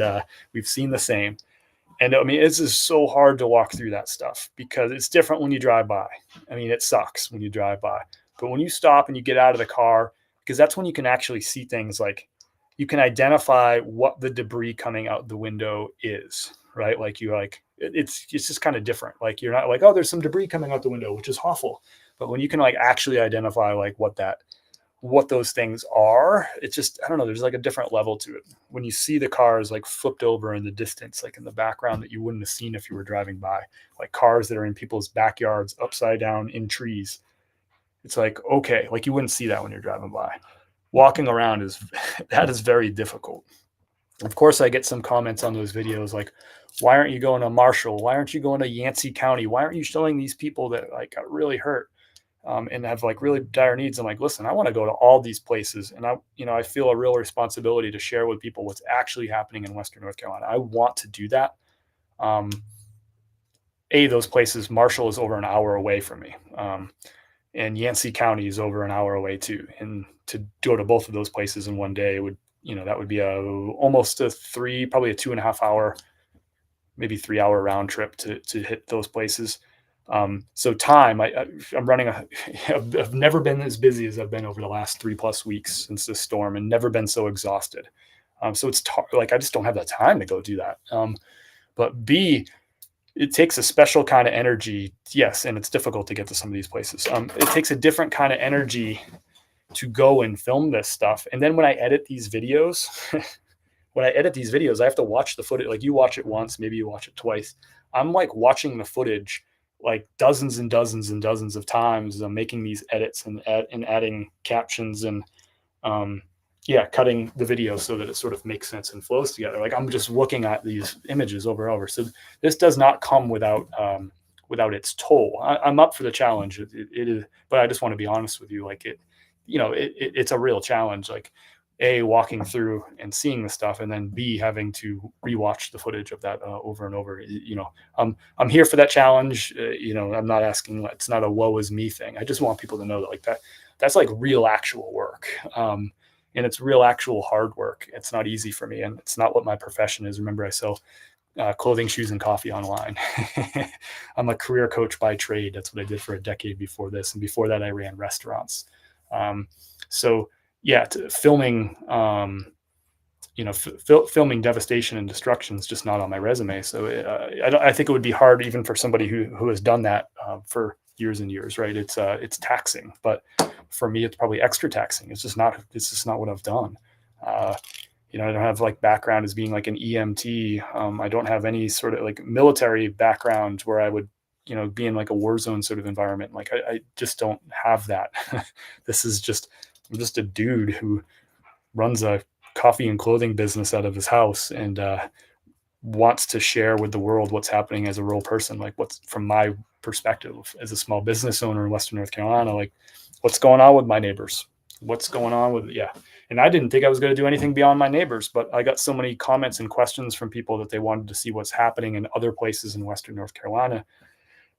[SPEAKER 1] we've seen the same. And it's just so hard to walk through that stuff because it's different when you drive by. It sucks when you drive by. But when you stop and you get out of the car, because that's when you can actually see things like you can identify what the debris coming out the window is, right? It's just kind of different. Like you're not like, oh, there's some debris coming out the window, which is awful. But when you can like actually identify like what those things are, it's just, I don't know, there's like a different level to it. When you see the cars like flipped over in the distance, like in the background that you wouldn't have seen if you were driving by, like cars that are in people's backyards, upside down in trees. It's like, okay, like you wouldn't see that when you're driving by. Walking around that is very difficult. Of course, I get some comments on those videos like, why aren't you going to Marshall? Why aren't you going to Yancey County? Why aren't you showing these people that like got really hurt and have like really dire needs? I'm like, listen, I want to go to all these places. And I feel a real responsibility to share with people what's actually happening in Western North Carolina. I want to do that. Those places, Marshall is over an hour away from me. And Yancey County is over an hour away too. And to go to both of those places in one day would, that would be almost probably a 2.5 hour, maybe 3 hour round trip to hit those places. So time, I'm running I've never been as busy as I've been over the last 3+ weeks since this storm and never been so exhausted. So it's like, I just don't have that time to go do that. But B, it takes a special kind of energy. Yes. And it's difficult to get to some of these places. It takes a different kind of energy to go and film this stuff. And then when I edit these videos, I have to watch the footage. Like you watch it once, maybe you watch it twice. I'm like watching the footage like dozens and dozens and dozens of times, making these edits and adding captions and cutting the video so that it sort of makes sense and flows together. Like I'm just looking at these images over and over. So this does not come without its toll. I'm up for the challenge. It is, but I just want to be honest with you. Like it's a real challenge. Like A, walking through and seeing the stuff, and then B, having to rewatch the footage of that over and over. I'm here for that challenge. I'm not asking. It's not a woe is me thing. I just want people to know that that's like real actual work. And it's real actual hard work. It's not easy for me, and it's not what my profession is. Remember, I sell clothing, shoes, and coffee online. I'm a career coach by trade. That's what I did for a decade before this, and before that, I ran restaurants. Filming, filming devastation and destruction is just not on my resume. So I think it would be hard even for somebody who has done that for years and years, right? It's taxing, but for me, it's probably extra taxing. It's just not what I've done. I don't have like background as being like an EMT. I don't have any sort of like military background where I would, be in like a war zone sort of environment. Like I just don't have that. I'm just a dude who runs a coffee and clothing business out of his house and wants to share with the world what's happening as a real person. Like what's from my perspective as a small business owner in Western North Carolina, like what's going on with my neighbors, what's going on with, And I didn't think I was going to do anything beyond my neighbors, but I got so many comments and questions from people that they wanted to see what's happening in other places in Western North Carolina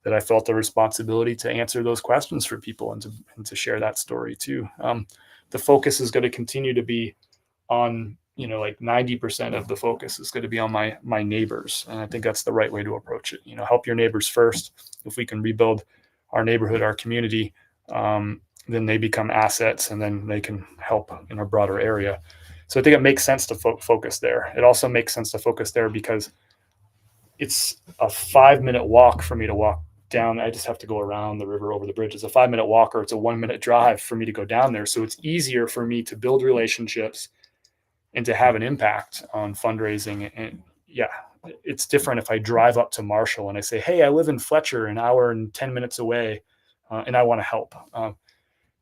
[SPEAKER 1] that I felt a responsibility to answer those questions for people and to share that story too. The focus is going to continue to be on, like 90% of the focus is going to be on my neighbors. And I think that's the right way to approach it. Help your neighbors first. If we can rebuild our neighborhood, our community, then they become assets and then they can help in a broader area. So I think it makes sense to focus there. It also makes sense to focus there because it's a 5-minute walk for me to walk down. I just have to go around the river over the bridge. It's a 5-minute walk, or it's a 1-minute drive for me to go down there. So it's easier for me to build relationships and to have an impact on fundraising. And it's different if I drive up to Marshall and I say, hey, I live in Fletcher, an hour and 10 minutes away, and I want to help.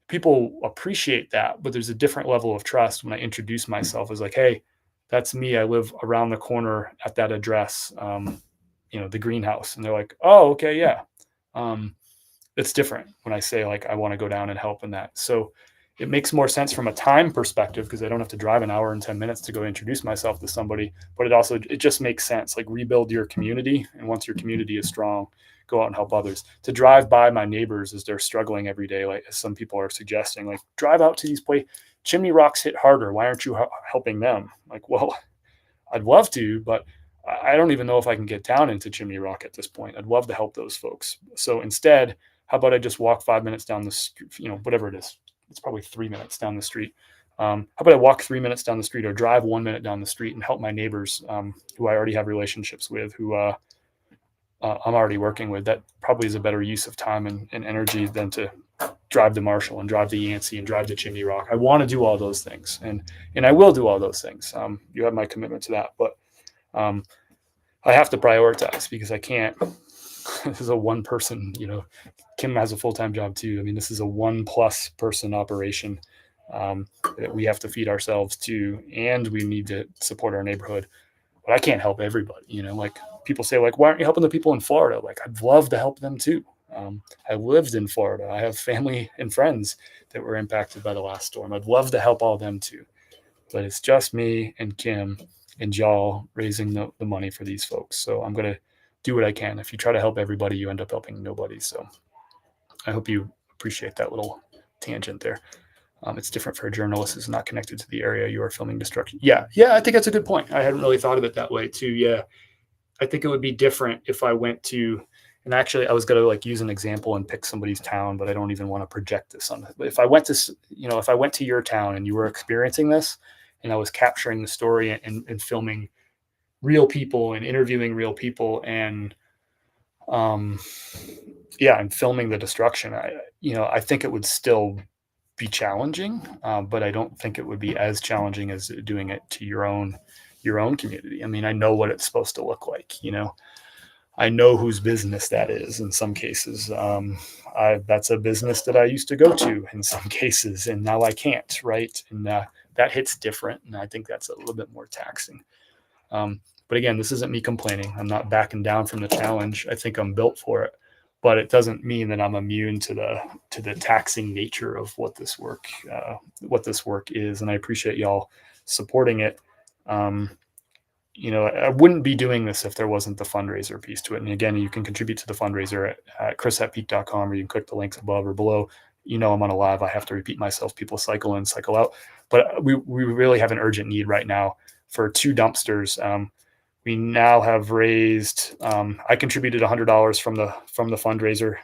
[SPEAKER 1] People appreciate that, but there's a different level of trust when I introduce myself as like, hey, that's me. I live around the corner at that address, the greenhouse. And they're like, oh, okay, yeah. It's different when I say like, I want to go down and help in that. So it makes more sense from a time perspective because I don't have to drive an hour and 10 minutes to go introduce myself to somebody, but it just makes sense. Like rebuild your community. And once your community is strong, go out and help others. To drive by my neighbors as they're struggling every day, like as some people are suggesting, like drive out to these places. Chimney Rocks hit harder. Why aren't you helping them? Like, well, I'd love to, but I don't even know if I can get down into Chimney Rock at this point. I'd love to help those folks. So instead, how about I just walk 5 minutes down the street, whatever it is. It's probably 3 minutes down the street. How about I walk 3 minutes down the street or drive 1 minute down the street and help my neighbors who I already have relationships with, who I'm already working with. That probably is a better use of time and energy than to drive to Marshall and drive to Yancey and drive to Chimney Rock. I want to do all those things, and I will do all those things. You have my commitment to that, but I have to prioritize because I can't. This is a one person, Kim has a full-time job too. I mean, this is a 1+ person operation that we have to feed ourselves to, and we need to support our neighborhood. But I can't help everybody, like people say, like, why aren't you helping the people in Florida? Like, I'd love to help them too. I lived in Florida. I have family and friends that were impacted by the last storm. I'd love to help all them too. But it's just me and Kim and y'all raising the money for these folks. So I'm going to do what I can. If you try to help everybody, you end up helping nobody. So I hope you appreciate that little tangent there. It's different for a journalist who's not connected to the area you are filming destruction. Yeah, I think that's a good point. I hadn't really thought of it that way too. Yeah, I think it would be different if I went to, and actually I was going to like use an example and pick somebody's town, but I don't even want to project this on it. But if I went to your town and you were experiencing this and I was capturing the story and filming real people and interviewing real people and and filming the destruction, I think it would still be challenging, but I don't think it would be as challenging as doing it to your own community. I mean, I know what it's supposed to look like, I know whose business that is in some cases. That's a business that I used to go to in some cases, and now I can't, right? And that hits different, and I think that's a little bit more taxing. But again, this isn't me complaining. I'm not backing down from the challenge. I think I'm built for it, but it doesn't mean that I'm immune to the taxing nature of what this work is. And I appreciate y'all supporting it. I wouldn't be doing this if there wasn't the fundraiser piece to it. And again, you can contribute to the fundraiser at chris@peak.com, or you can click the links above or below. I'm on a live. I have to repeat myself. People cycle in, cycle out. But we really have an urgent need right now for 2 dumpsters. We now have raised, I contributed $100 from the fundraiser,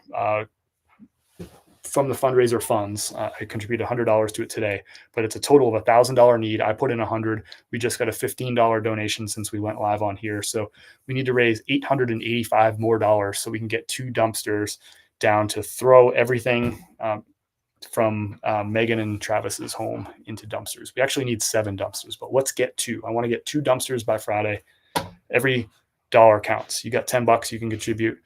[SPEAKER 1] funds. I contributed $100 to it today, but it's a total of $1,000 need. I put in 100. We just got a $15 donation since we went live on here. So we need to raise $885 more so we can get 2 dumpsters down to throw everything from Megan and Travis's home into dumpsters. We actually need 7 dumpsters, but let's get 2. I want to get 2 dumpsters by Friday. Every dollar counts. You got $10, you can contribute.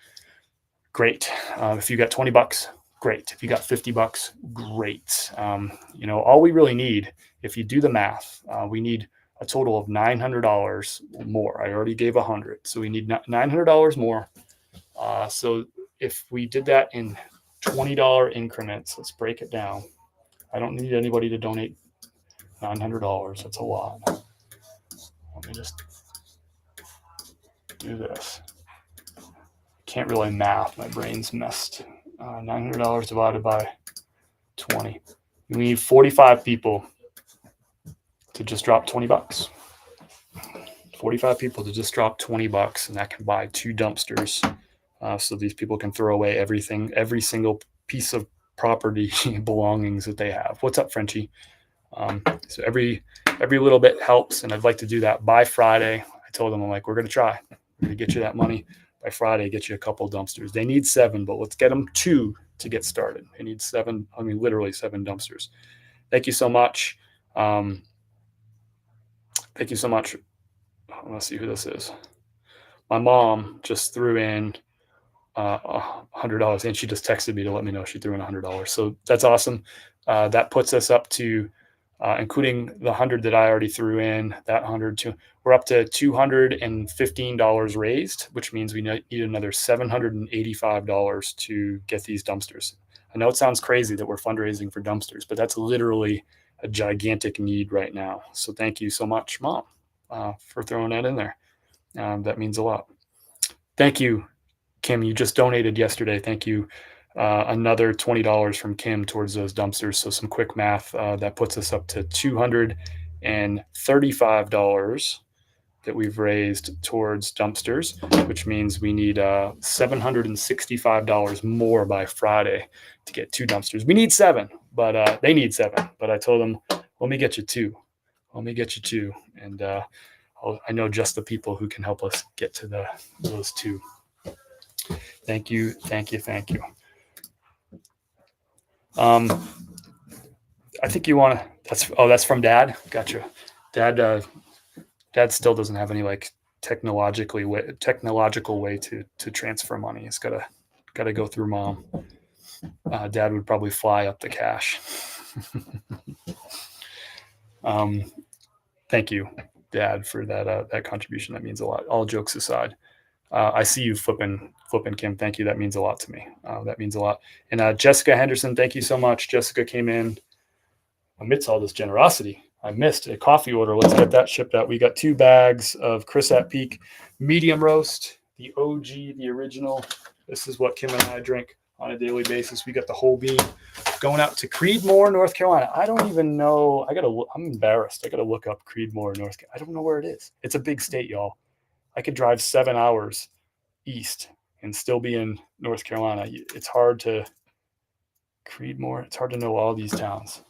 [SPEAKER 1] Great. If you got $20, great. If you got $50, great. All we really need, if you do the math, we need a total of $900 more. I already gave 100, so we need $900 more. So if we did that in $20 increments, let's break it down. I don't need anybody to donate $900. That's a lot. Let me just do this. Can't really math. My brain's messed. $900 divided by 20. We need 45 people to just drop $20. 45 people to just drop $20, and that can buy 2 dumpsters. So these people can throw away everything, every single piece of property belongings that they have. What's up, Frenchie? So every little bit helps, and I'd like to do that by Friday. I told them, I'm like, we're going to try. We're going to get you that money by Friday, get you a couple dumpsters. They need 7, but let's get them 2 to get started. They need 7. I mean, literally 7 dumpsters. Thank you so much. Thank you so much. I want to see who this is. My mom just threw in $100, and she just texted me to let me know she threw in $100. So that's awesome. That puts us up to, including the 100 that I already threw in, that 100, we're up to $215 raised, which means we need another $785 to get these dumpsters. I know it sounds crazy that we're fundraising for dumpsters, but that's literally a gigantic need right now. So thank you so much, Mom, for throwing that in there. That means a lot. Thank you, Kim. You just donated yesterday. Thank you. Another $20 from Kim towards those dumpsters. So some quick math, that puts us up to $235 that we've raised towards dumpsters, which means we need $765 more by Friday to get 2 dumpsters. We need 7, but they need 7. But I told them, let me get you 2. Let me get you 2. And I know just the people who can help us get to those 2. Thank you. Thank you. Thank you. I think you want to, that's from Dad. Gotcha. Dad still doesn't have any technological way to transfer money. It's gotta go through Mom. Dad would probably fly up the cash. Thank you, Dad, for that contribution. That means a lot. All jokes aside, I see you flipping, Kim. Thank you. That means a lot to me. That means a lot. And Jessica Henderson, thank you so much. Jessica came in amidst all this generosity. I missed a coffee order. Let's get that shipped out. We got 2 bags of Chris at Peak medium roast, the OG, the original. This is what Kim and I drink on a daily basis. We got the whole bean going out to Creedmoor, North Carolina. I don't even know. I'm embarrassed. I got to look up Creedmoor, North Carolina. I don't know where it is. It's a big state, y'all. I could drive 7 hours east and still be in North Carolina. It's hard to Creedmoor. It's hard to know all these towns.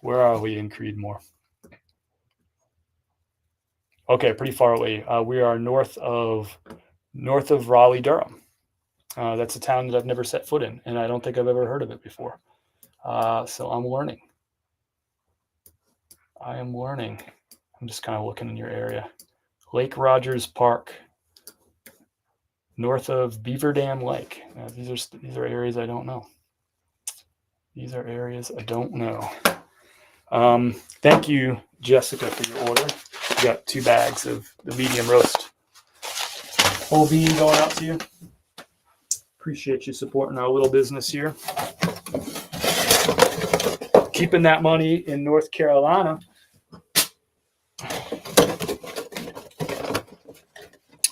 [SPEAKER 1] Where are we in Creedmoor? Okay, pretty far away. We are north of Raleigh, Durham. That's a town that I've never set foot in, and I don't think I've ever heard of it before. So I'm learning. I am learning. I'm just kind of looking in your area. Lake Rogers Park, north of Beaver Dam Lake. These are areas I don't know. These are areas I don't know. Thank you, Jessica, for your order. You got 2 bags of the medium roast whole bean going out to you. Appreciate you supporting our little business here. Keeping that money in North Carolina.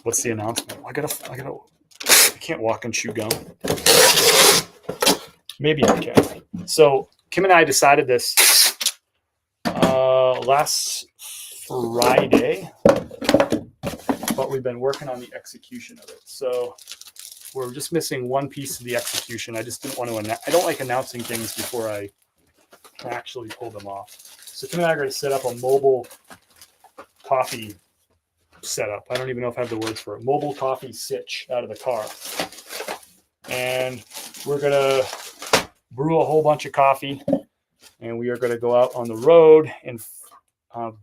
[SPEAKER 1] What's the announcement? I can't walk and chew gum. Maybe I can. So Kim and I decided this last Friday, but we've been working on the execution of it. So we're just missing one piece of the execution. I just didn't want to I don't like announcing things before I actually pull them off. So Kim and I are going to set up a mobile coffee setup. I don't even know if I have the words for it. Mobile coffee sitch out of the car. And we're going to brew a whole bunch of coffee, and we are going to go out on the road and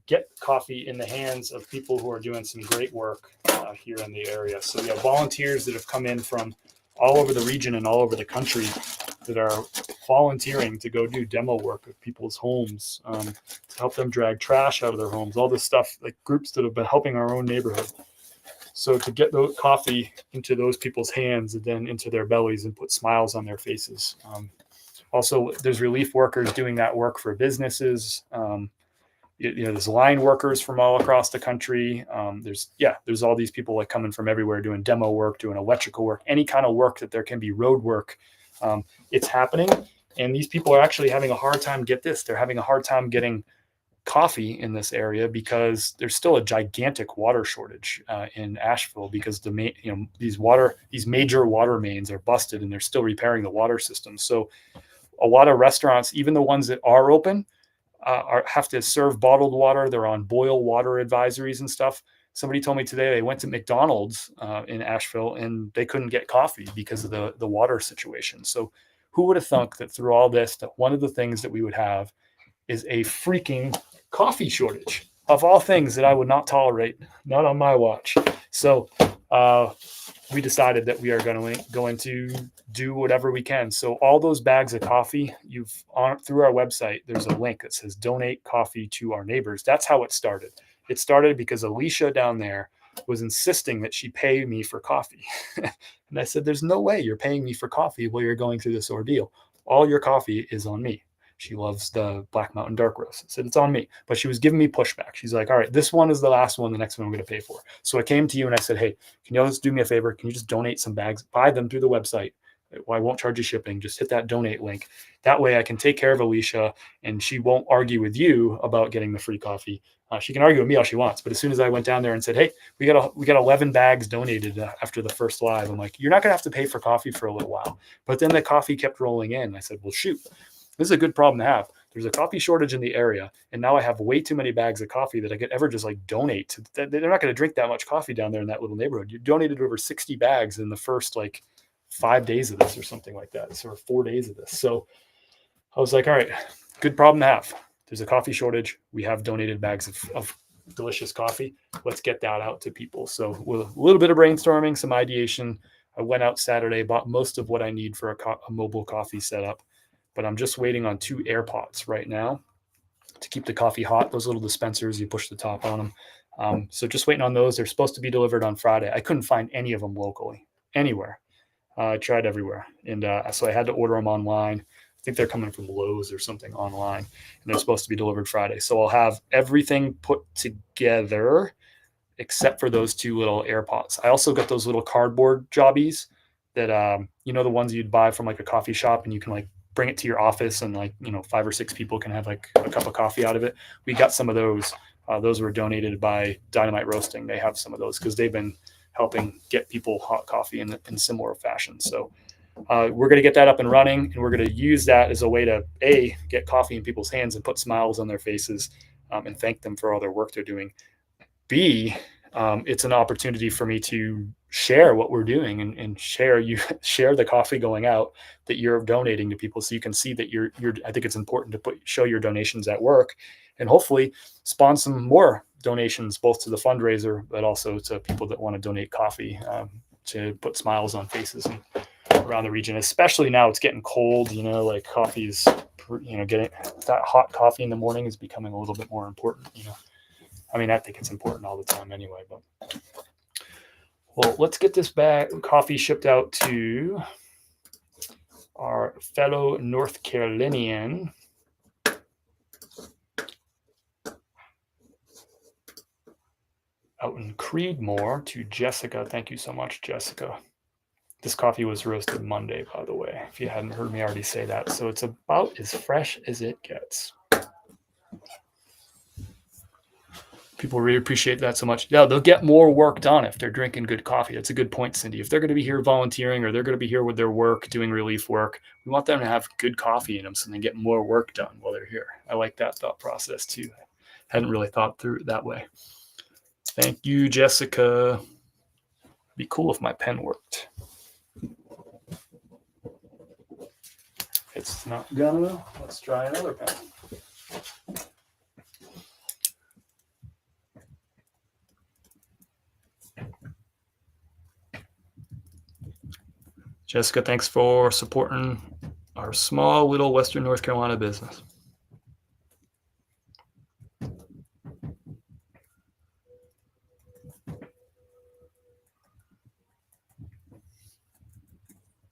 [SPEAKER 1] get coffee in the hands of people who are doing some great work here in the area. So we have volunteers that have come in from all over the region and all over the country that are volunteering to go do demo work at people's homes, to help them drag trash out of their homes, all this stuff, like groups that have been helping our own neighborhood. So to get the coffee into those people's hands and then into their bellies and put smiles on their faces. Also, there's relief workers doing that work for businesses. There's line workers from all across the country. There's all these people like coming from everywhere doing demo work, doing electrical work, any kind of work that there can be road work. It's happening. And these people are actually having a hard time, get this, they're having a hard time getting coffee in this area because there's still a gigantic water shortage in Asheville because these major water mains are busted and they're still repairing the water system. So a lot of restaurants, even the ones that are open, have to serve bottled water. They're on boil water advisories and stuff. Somebody told me today they went to McDonald's in Asheville and they couldn't get coffee because of the water situation. So who would have thunk that through all this, that one of the things that we would have is a freaking coffee shortage, of all things that I would not tolerate, not on my watch. So we decided that we are going to do whatever we can. So all those bags of coffee, through our website, there's a link that says donate coffee to our neighbors. That's how it started. It started because Alicia down there was insisting that she pay me for coffee. And I said, there's no way you're paying me for coffee while you're going through this ordeal. All your coffee is on me. She loves the Black Mountain Dark Roast. I said, it's on me. But she was giving me pushback. She's like, all right, this one is the last one. The next one I'm going to pay for. So I came to you and I said, hey, can you just do me a favor? Can you just donate some bags? Buy them through the website. Well, I won't charge you shipping. Just hit that donate link. That way I can take care of Alicia and she won't argue with you about getting the free coffee. She can argue with me all she wants. But as soon as I went down there and said, hey, we got 11 bags donated after the first live, I'm like, you're not going to have to pay for coffee for a little while. But then the coffee kept rolling in. I said, well, shoot, this is a good problem to have. There's a coffee shortage in the area. And now I have way too many bags of coffee that I could ever just like donate. They're not going to drink that much coffee down there in that little neighborhood. You donated over 60 bags in the first 5 days of this or something like that. So 4 days of this. So I was like, all right, good problem to have. There's a coffee shortage. We have donated bags of delicious coffee. Let's get that out to people. So with a little bit of brainstorming, some ideation, I went out Saturday, bought most of what I need for a mobile coffee setup, but I'm just waiting on 2 air pots right now to keep the coffee hot. Those little dispensers, you push the top on them. So just waiting on those. They're supposed to be delivered on Friday. I couldn't find any of them locally, anywhere. I tried everywhere. And so I had to order them online. I think they're coming from Lowe's or something online, and they're supposed to be delivered Friday. So I'll have everything put together except for those 2 little air pots. I also got those little cardboard jobbies that, the ones you'd buy from a coffee shop and you can bring it to your office and 5 or 6 people can have a cup of coffee out of it. We got some of those. Those were donated by Dynamite Roasting. They have some of those because they've been helping get people hot coffee in similar fashion. So we're going to get that up and running, and we're going to use that as a way to get coffee in people's hands and put smiles on their faces and thank them for all their work they're doing. B, it's an opportunity for me to share what we're doing and share the coffee going out that you're donating to people, so you can see that you're I think it's important to show your donations at work, and hopefully spawn some more donations both to the fundraiser but also to people that want to donate coffee. to put smiles on faces around the region, especially now it's getting cold, like coffee's, getting that hot coffee in the morning is becoming a little bit more important, I mean, I think it's important all the time anyway, but well, let's get this coffee shipped out to our fellow North Carolinian. Out in Creedmoor to Jessica. Thank you so much, Jessica. This coffee was roasted Monday, by the way, if you hadn't heard me already say that. So it's about as fresh as it gets. People really appreciate that so much. Yeah, they'll get more work done if they're drinking good coffee. That's a good point, Cindy. If they're going to be here volunteering or they're going to be here with their work, doing relief work, we want them to have good coffee in them so they get more work done while they're here. I like that thought process too. I hadn't really thought through it that way. Thank you, Jessica. It'd be cool if my pen worked. It's not gonna. Let's try another pen. Jessica, thanks for supporting our small little Western North Carolina business.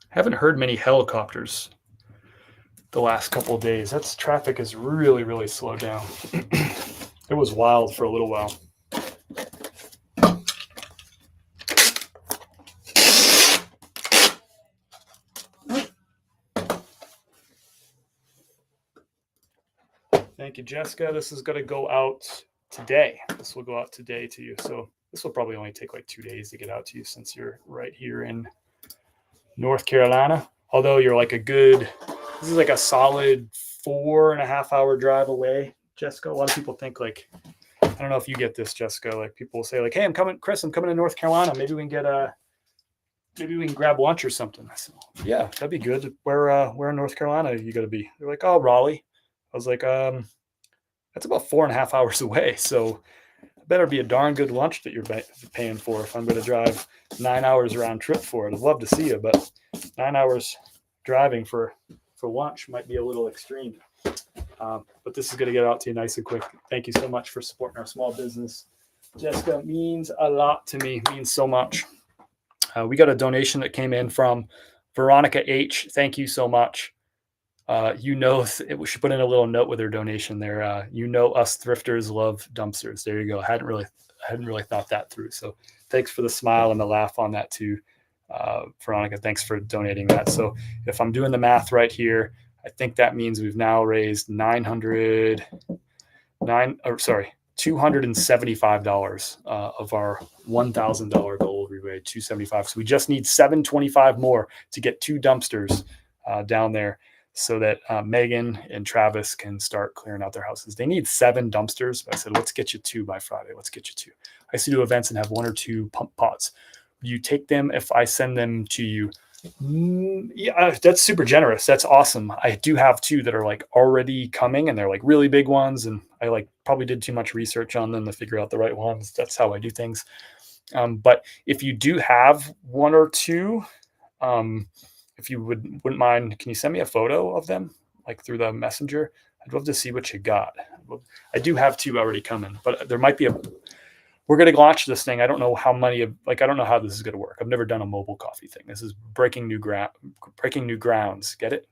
[SPEAKER 1] Haven't heard many helicopters the last couple of days. That's traffic has really, really slowed down. It was wild for a little while. Thank you, Jessica. This is going to go out today. This will go out today to you. So this will probably only take like 2 days to get out to you since you're right here in North Carolina. Although you're like this is like a solid 4.5 hour drive away, Jessica. A lot of people think like, I don't know if you get this, Jessica. Like people will say like, hey, Chris, I'm coming to North Carolina. Maybe we can grab lunch or something. I said, yeah, that'd be good. Where in North Carolina are you going to be? They're like, oh, Raleigh. I was like, that's about 4.5 hours away. So it better be a darn good lunch that you're paying for if I'm going to drive 9 hours round trip for it. I'd love to see you, but 9 hours driving for lunch might be a little extreme. But this is going to get out to you nice and quick. Thank you so much for supporting our small business. Jessica, means a lot to me, means so much. We got a donation that came in from Veronica H. Thank you so much. We should put in a little note with her donation there. Us thrifters love dumpsters. There you go. I hadn't really thought that through. So thanks for the smile and the laugh on that too. Veronica, thanks for donating that. So if I'm doing the math right here, I think that means we've now raised $275 of our $1,000 goal. We raised $275. So we just need $725 more to get 2 dumpsters down there, so that Megan and Travis can start clearing out their houses. They need 7 dumpsters. But I said, let's get you 2 by Friday. Let's get you 2. I used to do events and have 1 or 2 pump pots. You take them if I send them to you. Yeah, that's super generous. That's awesome. I do have 2 that are like already coming, and they're like really big ones. And I like probably did too much research on them to figure out the right ones. That's how I do things. But if you do have 1 or 2, if you wouldn't mind, can you send me a photo of them, like through the messenger? I'd love to see what you got. I do have 2 already coming, but there might be we're going to launch this thing. I don't know how many I don't know how this is going to work. I've never done a mobile coffee thing. This is breaking new grounds. Get it?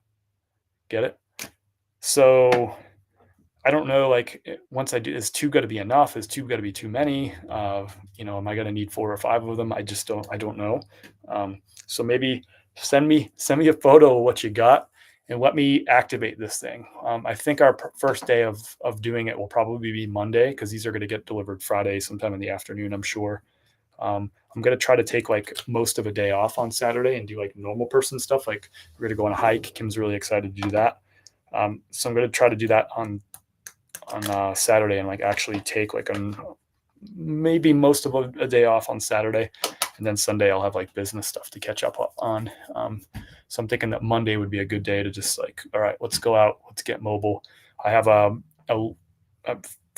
[SPEAKER 1] So I don't know, like once I do, is 2 going to be enough? Is 2 going to be too many? Am I going to need 4 or 5 of them? I don't know. So maybe send me a photo of what you got and let me activate this thing. I think our first day of doing it will probably be Monday, because these are going to get delivered Friday sometime in the afternoon, I'm sure. I'm going to try to take like most of a day off on Saturday and do like normal person stuff. Like we're going to go on a hike. Kim's really excited to do that. So I'm going to try to do that on Saturday and like actually take like maybe most of a day off on Saturday. And then Sunday I'll have like business stuff to catch up on. So I'm thinking that Monday would be a good day to just like, all right, let's go out, let's get mobile. I have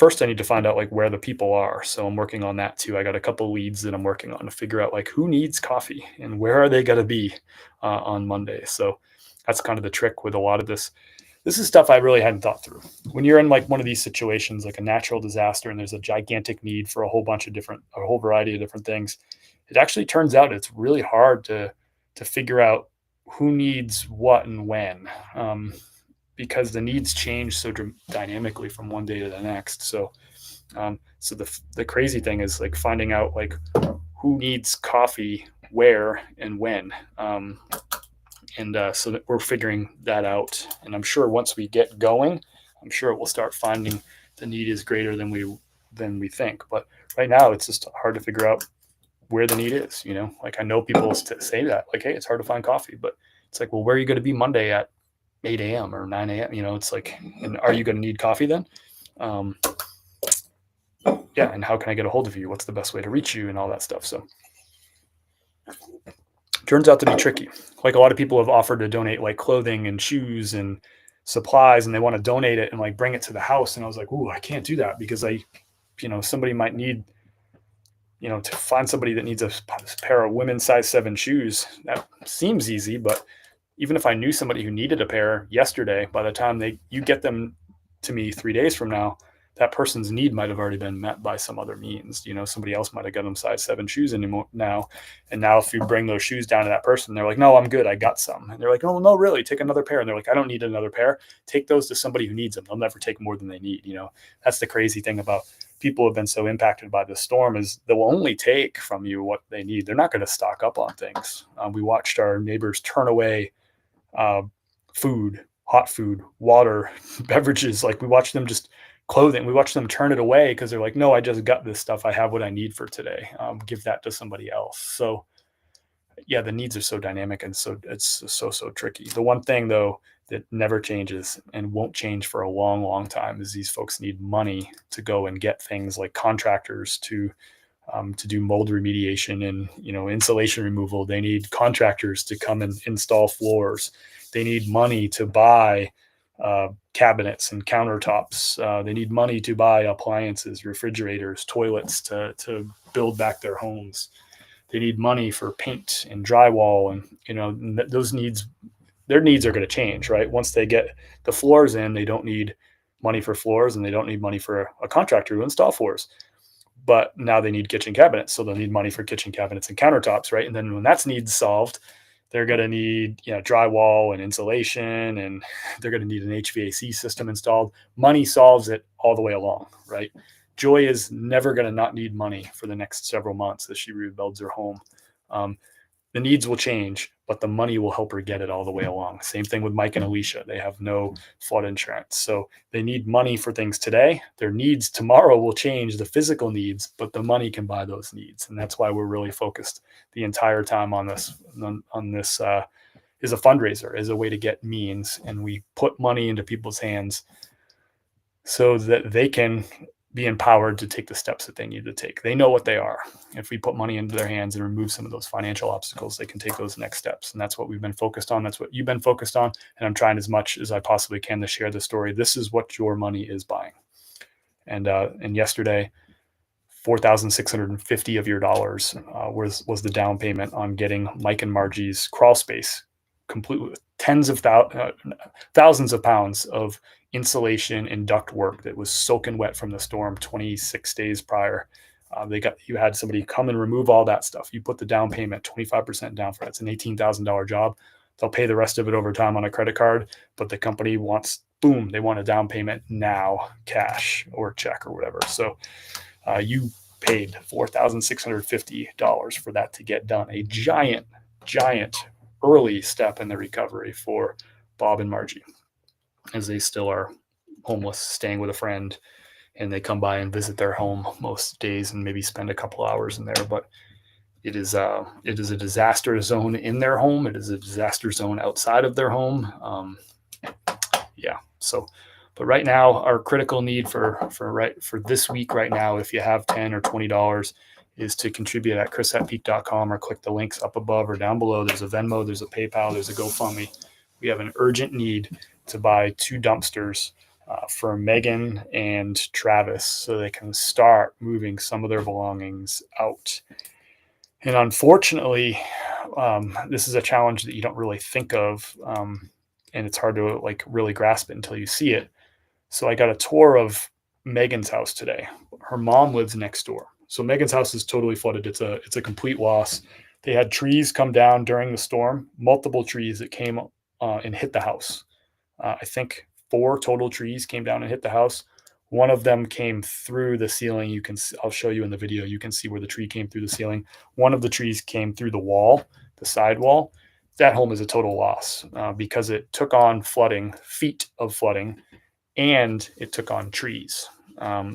[SPEAKER 1] first I need to find out like where the people are. So I'm working on that too. I got a couple leads that I'm working on to figure out like who needs coffee and where are they going to be on Monday. So that's kind of the trick with a lot of this. This is stuff I really hadn't thought through. When you're in like one of these situations, like a natural disaster, and there's a gigantic need for a whole variety of different things, it actually turns out it's really hard to figure out who needs what and when, because the needs change so dynamically from one day to the next. So the crazy thing is like finding out like who needs coffee, where, and when. So that we're figuring that out. And I'm sure once we get going, I'm sure we'll start finding the need is greater than we think. But right now, it's just hard to figure out where the need is. Like I know people say that, like, hey, it's hard to find coffee, but it's like, well, where are you going to be Monday at 8 a.m. or 9 a.m.? It's like, and are you going to need coffee then? And how can I get a hold of you? What's the best way to reach you and all that stuff? So turns out to be tricky. Like a lot of people have offered to donate like clothing and shoes and supplies, and they want to donate it and like bring it to the house. And I was like, ooh, I can't do that because somebody might need, to find somebody that needs a pair of women's size 7 shoes. That seems easy, but even if I knew somebody who needed a pair yesterday, by the time you get them to me 3 days from now, that person's need might have already been met by some other means. Somebody else might have got them size 7 shoes now. And now if you bring those shoes down to that person, they're like, no, I'm good. I got some. And they're like, oh, no, really? Take another pair. And they're like, I don't need another pair. Take those to somebody who needs them. They'll never take more than they need. That's the crazy thing about people who have been so impacted by this storm is they'll only take from you what they need. They're not going to stock up on things. We watched our neighbors turn away food, hot food, water, beverages. Like we watched them just clothing. We watch them turn it away because they're like, no, I just got this stuff. I have what I need for today. Give that to somebody else. So yeah, the needs are so dynamic and so it's so tricky. The one thing though that never changes and won't change for a long, long time is these folks need money to go and get things like contractors to do mold remediation and insulation removal. They need contractors to come and install floors. They need money to buy cabinets and countertops. They need money to buy appliances, refrigerators, toilets to build back their homes. They need money for paint and drywall, and those needs, their needs are going to change, right? Once they get the floors in, they don't need money for floors, and they don't need money for a contractor to install floors. But now they need kitchen cabinets, so they'll need money for kitchen cabinets and countertops, right? And then when that's needs solved, they're going to need drywall and insulation, and they're going to need an HVAC system installed. Money solves it all the way along, right? Joy is never going to not need money for the next several months as she rebuilds her home. The needs will change, but the money will help her get it all the way along. Same thing with Mike and Alicia. They have no flood insurance. So they need money for things today. Their needs tomorrow will change the physical needs, but the money can buy those needs. And that's why we're really focused the entire time on this is a fundraiser, is a way to get means. And we put money into people's hands so that they can be empowered to take the steps that they need to take. They know what they are. If we put money into their hands and remove some of those financial obstacles, they can take those next steps. And that's what we've been focused on. That's what you've been focused on. And I'm trying as much as I possibly can to share the story. This is what your money is buying. And yesterday, $4,650 of your dollars was the down payment on getting Mike and Margie's crawl space complete with thousands of pounds of insulation and duct work that was soaking wet from the storm 26 days prior. You had somebody come and remove all that stuff. You put the down payment 25% down for it. It's an $18,000 job. They'll pay the rest of it over time on a credit card, but the company they want a down payment now, cash or check or whatever. So you paid $4,650 for that to get done. A giant early step in the recovery for Bob and Margie, as they still are homeless, staying with a friend, and they come by and visit their home most days and maybe spend a couple hours in there. But it is a disaster zone in their home. It is a disaster zone outside of their home. But right now, our critical need for this week right now, if you have $10 or $20, is to contribute at chris@peak.com or click the links up above or down below. There's a Venmo, there's a PayPal, there's a GoFundMe. We have an urgent need to buy 2 dumpsters for Megan and Travis so they can start moving some of their belongings out. And unfortunately, this is a challenge that you don't really think of, and it's hard to like really grasp it until you see it. So I got a tour of Megan's house today. Her mom lives next door. So Megan's house is totally flooded. It's a complete loss. They had trees come down during the storm, multiple trees that came and hit the house. I think 4 total trees came down and hit the house. One of them came through the ceiling. I'll show you in the video. You can see where the tree came through the ceiling. One of the trees came through the wall, the side wall. That home is a total loss because it took on flooding, feet of flooding, and it took on trees.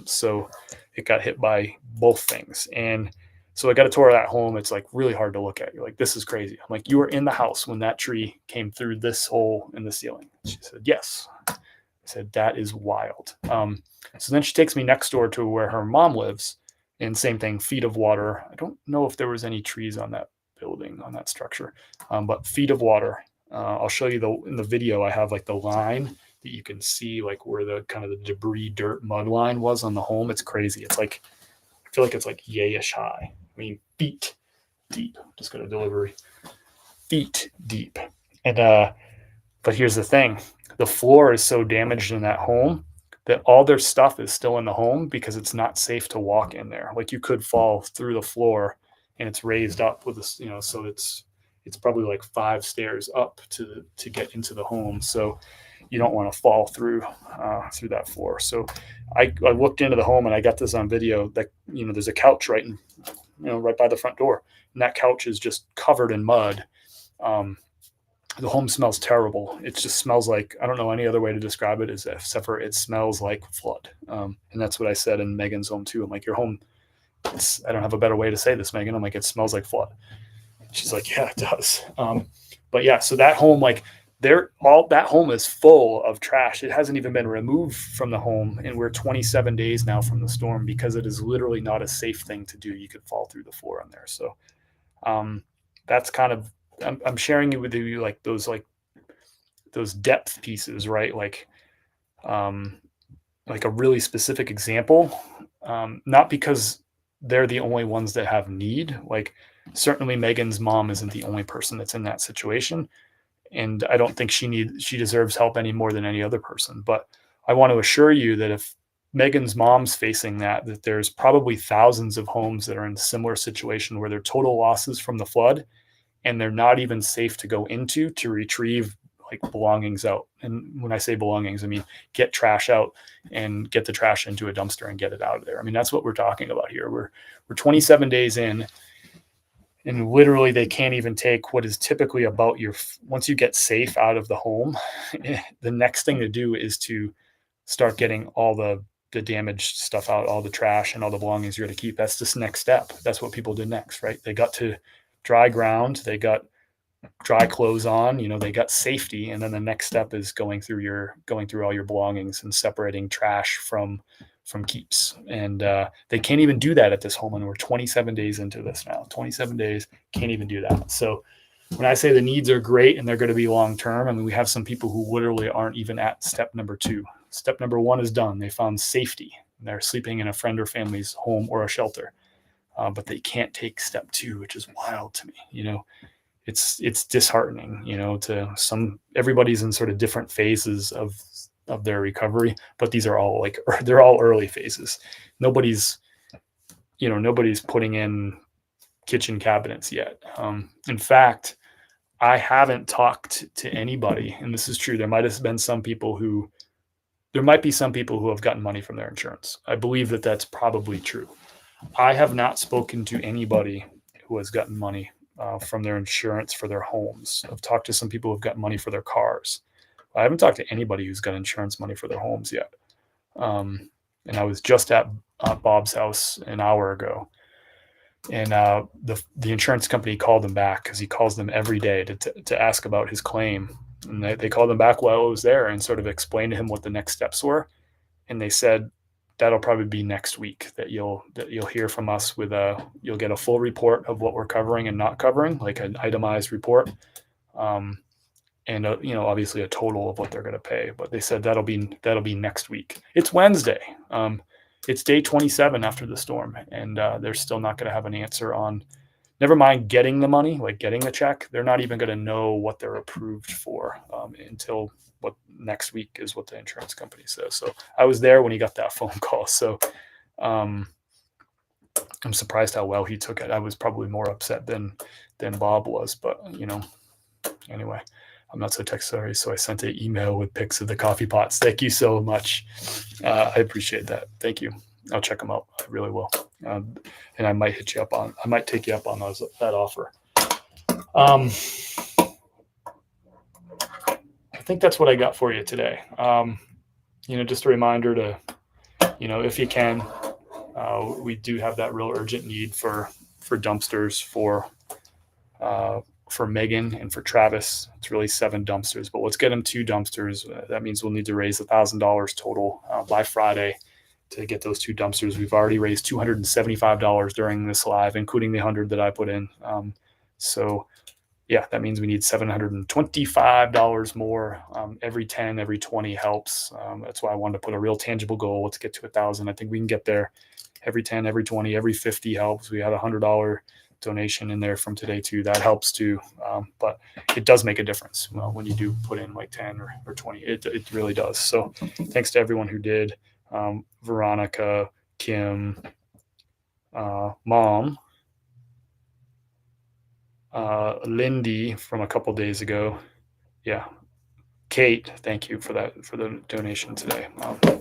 [SPEAKER 1] So it got hit by both things. And so I got a tour of that home. It's like really hard to look at. You're like, this is crazy. I'm like, you were in the house when that tree came through this hole in the ceiling. She said, yes. I said, that is wild. So then she takes me next door to where her mom lives, and same thing, feet of water. I don't know if there was any trees on that building, on that structure, but feet of water. I'll show you in the video, I have like the line that you can see like where the kind of the debris, dirt, mud line was on the home. It's crazy. It's like, I feel like it's like yayish high. I mean, feet deep. Just got a delivery. Feet deep. And but here's the thing. The floor is so damaged in that home that all their stuff is still in the home because it's not safe to walk in there. Like you could fall through the floor, and it's raised up with this, so it's probably like 5 stairs up to get into the home. So you don't want to fall through that floor. So I looked into the home and I got this on video that, there's a couch right by the front door, and that couch is just covered in mud. The home smells terrible. It just smells like, I don't know any other way to describe it except for it smells like flood. And that's what I said in Megan's home too. I'm like, your home, I don't have a better way to say this, Megan. I'm like, it smells like flood. She's like, yeah, it does. But yeah, so that home, like that home is full of trash. It hasn't even been removed from the home. And we're 27 days now from the storm because it is literally not a safe thing to do. You could fall through the floor on there. So that's kind of, I'm sharing it with you like those depth pieces, right? Like a really specific example, not because they're the only ones that have need. Like certainly Megan's mom isn't the only person that's in that situation. And I don't think she deserves help any more than any other person. But I want to assure you that if Megan's mom's facing that there's probably thousands of homes that are in a similar situation where they're total losses from the flood, and they're not even safe to go into to retrieve like belongings out. And when I say belongings, I mean, get trash out and get the trash into a dumpster and get it out of there. I mean, that's what we're talking about here. We're 27 days in, and literally they can't even take what is typically about once you get safe out of the home, the next thing to do is to start getting all the damaged stuff out, all the trash and all the belongings you're to keep. That's this next step. That's what people did next, right? They got to dry ground, they got dry clothes on, they got safety. And then the next step is going through all your belongings and separating trash from keeps. And they can't even do that at this home. And we're 27 days into this now. 27 days, can't even do that. So when I say the needs are great and they're going to be long-term, I mean, we have some people who literally aren't even at step number 2. Step number 1 is done. They found safety. They're sleeping in a friend or family's home or a shelter. But they can't take step 2, which is wild to me. It's disheartening, everybody's in sort of different phases of their recovery, but these are all they're all early phases. Nobody's putting in kitchen cabinets yet. In fact, I haven't talked to anybody, and this is true. There might be some people who have gotten money from their insurance. I believe that that's probably true. I have not spoken to anybody who has gotten money from their insurance for their homes. I've talked to some people who've gotten money for their cars. I haven't talked to anybody who's got insurance money for their homes yet. And I was just at Bob's house an hour ago, and the insurance company called him back because he calls them every day to ask about his claim. And they called him back while I was there and sort of explained to him what the next steps were. And they said, that'll probably be next week that you'll hear from us you'll get a full report of what we're covering and not covering, like an itemized report. and obviously a total of what they're going to pay. But they said that'll be next week. It's Wednesday. It's day 27 after the storm, and they're still not going to have an answer on. Never mind getting the money, like getting the check. They're not even going to know what they're approved for until what next week is what the insurance company says. So I was there when he got that phone call. So I'm surprised how well he took it. I was probably more upset than Bob was, but anyway, I'm not so tech savvy, so I sent an email with pics of the coffee pots. Thank you so much. I appreciate that. Thank you. I'll check them out. I really will. And I might take you up on that offer. I think that's what I got for you today. Just a reminder to, if you can, we do have that real urgent need for dumpsters for Megan and for Travis. It's really 7 dumpsters, but let's get them 2 dumpsters. That means we'll need to raise $1,000 total by Friday to get those 2 dumpsters. We've already raised $275 during this live, including the 100 that I put in. So yeah, that means we need $725 more. Every 10, every 20 helps. That's why I wanted to put a real tangible goal. Let's get to 1,000. I think we can get there. Every 10, every 20, every 50 helps. We had a $100 donation in there from today too. That helps too. But it does make a difference. Well, when you do put in like 10 or 20, it really does. So thanks to everyone who did. Veronica, Kim, Mom, Lindy from a couple days ago. Yeah. Kate, thank you for the donation today.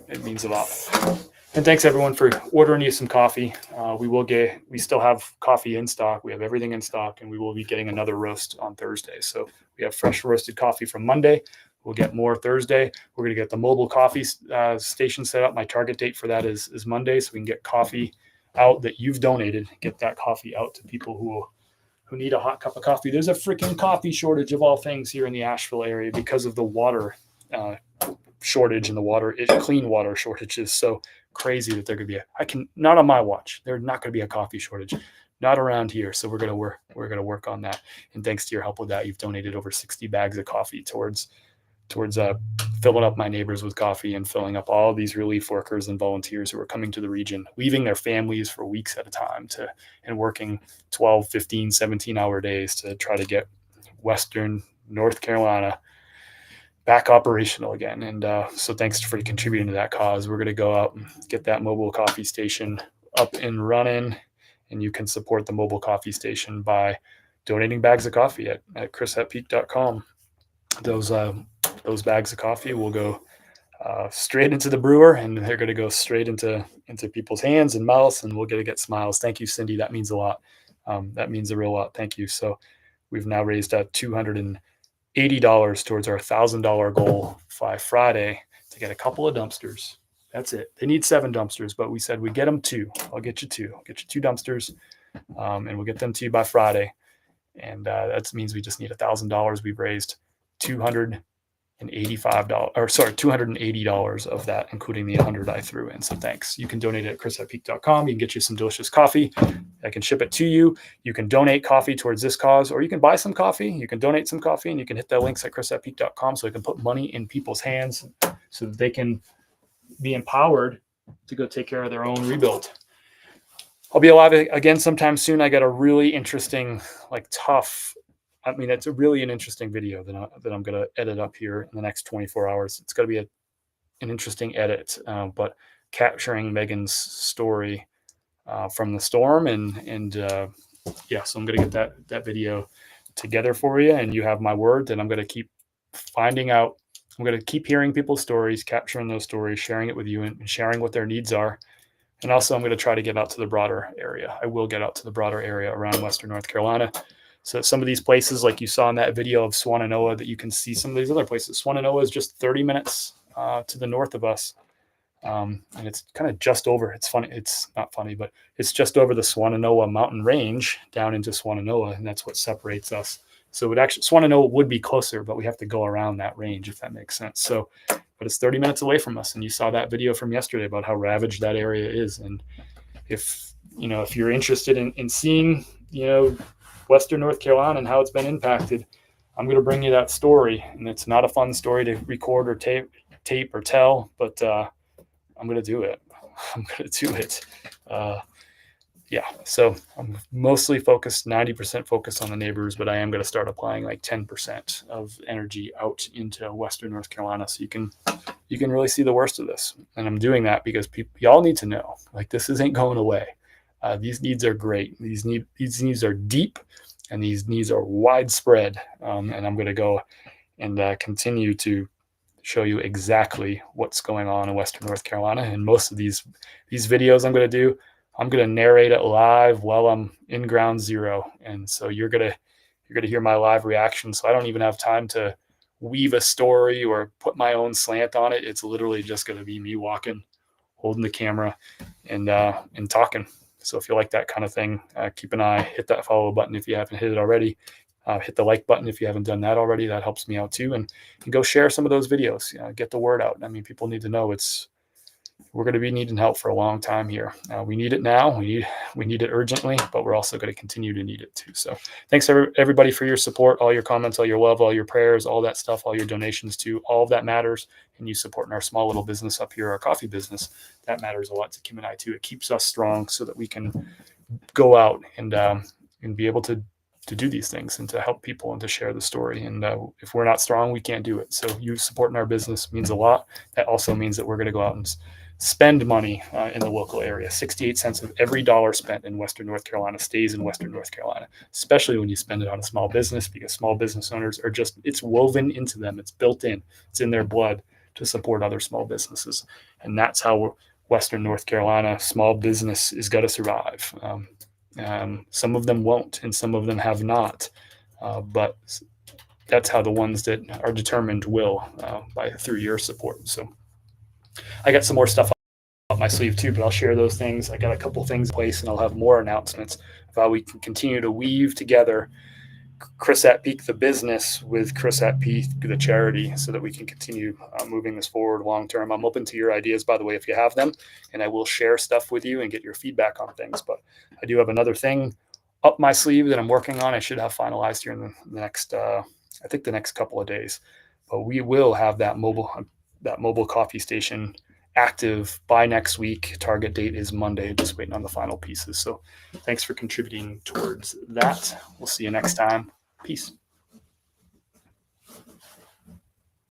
[SPEAKER 1] It means a lot. And thanks everyone for ordering you some coffee. We still have coffee in stock. We have everything in stock, and we will be getting another roast on Thursday. So we have fresh roasted coffee from Monday. We'll get more Thursday. We're going to get the mobile coffee station set up. My target date for that is Monday, so we can get coffee out that you've donated. Get that coffee out to people who need a hot cup of coffee. There's a freaking coffee shortage of all things here in the Asheville area because of the water shortage and the clean water shortages. So crazy that there could be not on my watch. There's not going to be a coffee shortage, not around here. So we're going to work on that. And thanks to your help with that, you've donated over 60 bags of coffee towards filling up my neighbors with coffee and filling up all these relief workers and volunteers who are coming to the region, leaving their families for weeks at a time and working 12, 15, 17-hour days to try to get Western North Carolina back operational again. And so thanks for contributing to that cause. We're going to go out and get that mobile coffee station up and running, and you can support the mobile coffee station by donating bags of coffee at chris@peak.com. Those bags of coffee will go straight into the brewer, and they're going to go straight into people's hands and mouths, and we'll get smiles. Thank you, Cindy. That means a lot. That means a real lot. Thank you. So we've now raised $280 towards our $1,000 goal by Friday to get a couple of dumpsters. That's it. They need 7 dumpsters, but we said we get them 2. I'll get you 2. I'll get you 2 dumpsters, and we'll get them to you by Friday. And that means we just need $1,000. We've raised $280 of that, including the 100 I threw in. So thanks. You can donate it at chris@peak.com. You can get you some delicious coffee. I can ship it to you. You can donate coffee towards this cause, or you can buy some coffee. You can donate some coffee, and you can hit the links at chris@peak.com so you can put money in people's hands so that they can be empowered to go take care of their own rebuild. I'll be alive again sometime soon. I got a really interesting, it's really an interesting video that I'm going to edit up here in the next 24 hours. It's going to be an interesting edit, but capturing Megan's story from the storm. So I'm going to get that video together for you. And you have my word that I'm going to keep finding out. I'm going to keep hearing people's stories, capturing those stories, sharing it with you, and sharing what their needs are. And also I'm going to try to get out to the broader area. I will get out to the broader area around Western North Carolina. So some of these places, like you saw in that video of Swannanoa, that you can see some of these other places. Swannanoa is just 30 minutes to the north of us. And it's kind of just over. It's funny. It's not funny, but it's just over the Swannanoa mountain range down into Swannanoa. And that's what separates us. So Swannanoa would be closer, but we have to go around that range, if that makes sense. So, but it's 30 minutes away from us. And you saw that video from yesterday about how ravaged that area is. And if you're interested in seeing, Western North Carolina and how it's been impacted, I'm going to bring you that story. And it's not a fun story to record or tape or tell, but I'm going to do it. I'm going to do it. Yeah. So I'm mostly focused, 90% focused on the neighbors, but I am going to start applying like 10% of energy out into Western North Carolina. So you can really see the worst of this. And I'm doing that because y'all need to know, like, this isn't going away. These needs are great. These needs are deep, and these needs are widespread. And I'm going to go and continue to show you exactly what's going on in Western North Carolina. And most of these videos I'm going to do, I'm going to narrate it live while I'm in ground zero. And so you're going to hear my live reaction. So I don't even have time to weave a story or put my own slant on it. It's literally just going to be me walking, holding the camera, and talking. So if you like that kind of thing, keep an eye, hit that follow button if you haven't hit it already. Hit the like button if you haven't done that already. That helps me out too. And go share some of those videos. Get the word out. I mean, people need to know we're going to be needing help for a long time here. We need it now. We need it urgently, but we're also going to continue to need it too. So thanks everybody for your support, all your comments, all your love, all your prayers, all that stuff, all your donations too. All of that matters. And you supporting our small little business up here, our coffee business, that matters a lot to Kim and I too. It keeps us strong so that we can go out and be able to do these things and to help people and to share the story. And if we're not strong, we can't do it. So you supporting our business means a lot. That also means that we're going to go out and spend money in the local area. 68 cents of every dollar spent in Western North Carolina stays in Western North Carolina, especially when you spend it on a small business, because small business owners are it's woven into them. It's built in. It's in their blood to support other small businesses. And that's how Western North Carolina small business is going to survive. Some of them won't, and some of them have not. But that's how the ones that are determined will, through your support. So I got some more stuff up my sleeve too, but I'll share those things. I got a couple things in place, and I'll have more announcements of how we can continue to weave together Chris at Peak, the business, with Chris at Peak, the charity, so that we can continue moving this forward long term. I'm open to your ideas, by the way, if you have them, and I will share stuff with you and get your feedback on things. But I do have another thing up my sleeve that I'm working on. I should have finalized here in the next, I think the next couple of days. But we will have that mobile coffee station active by next week. Target date is Monday, just waiting on the final pieces. So thanks for contributing towards that. We'll see you next time. Peace.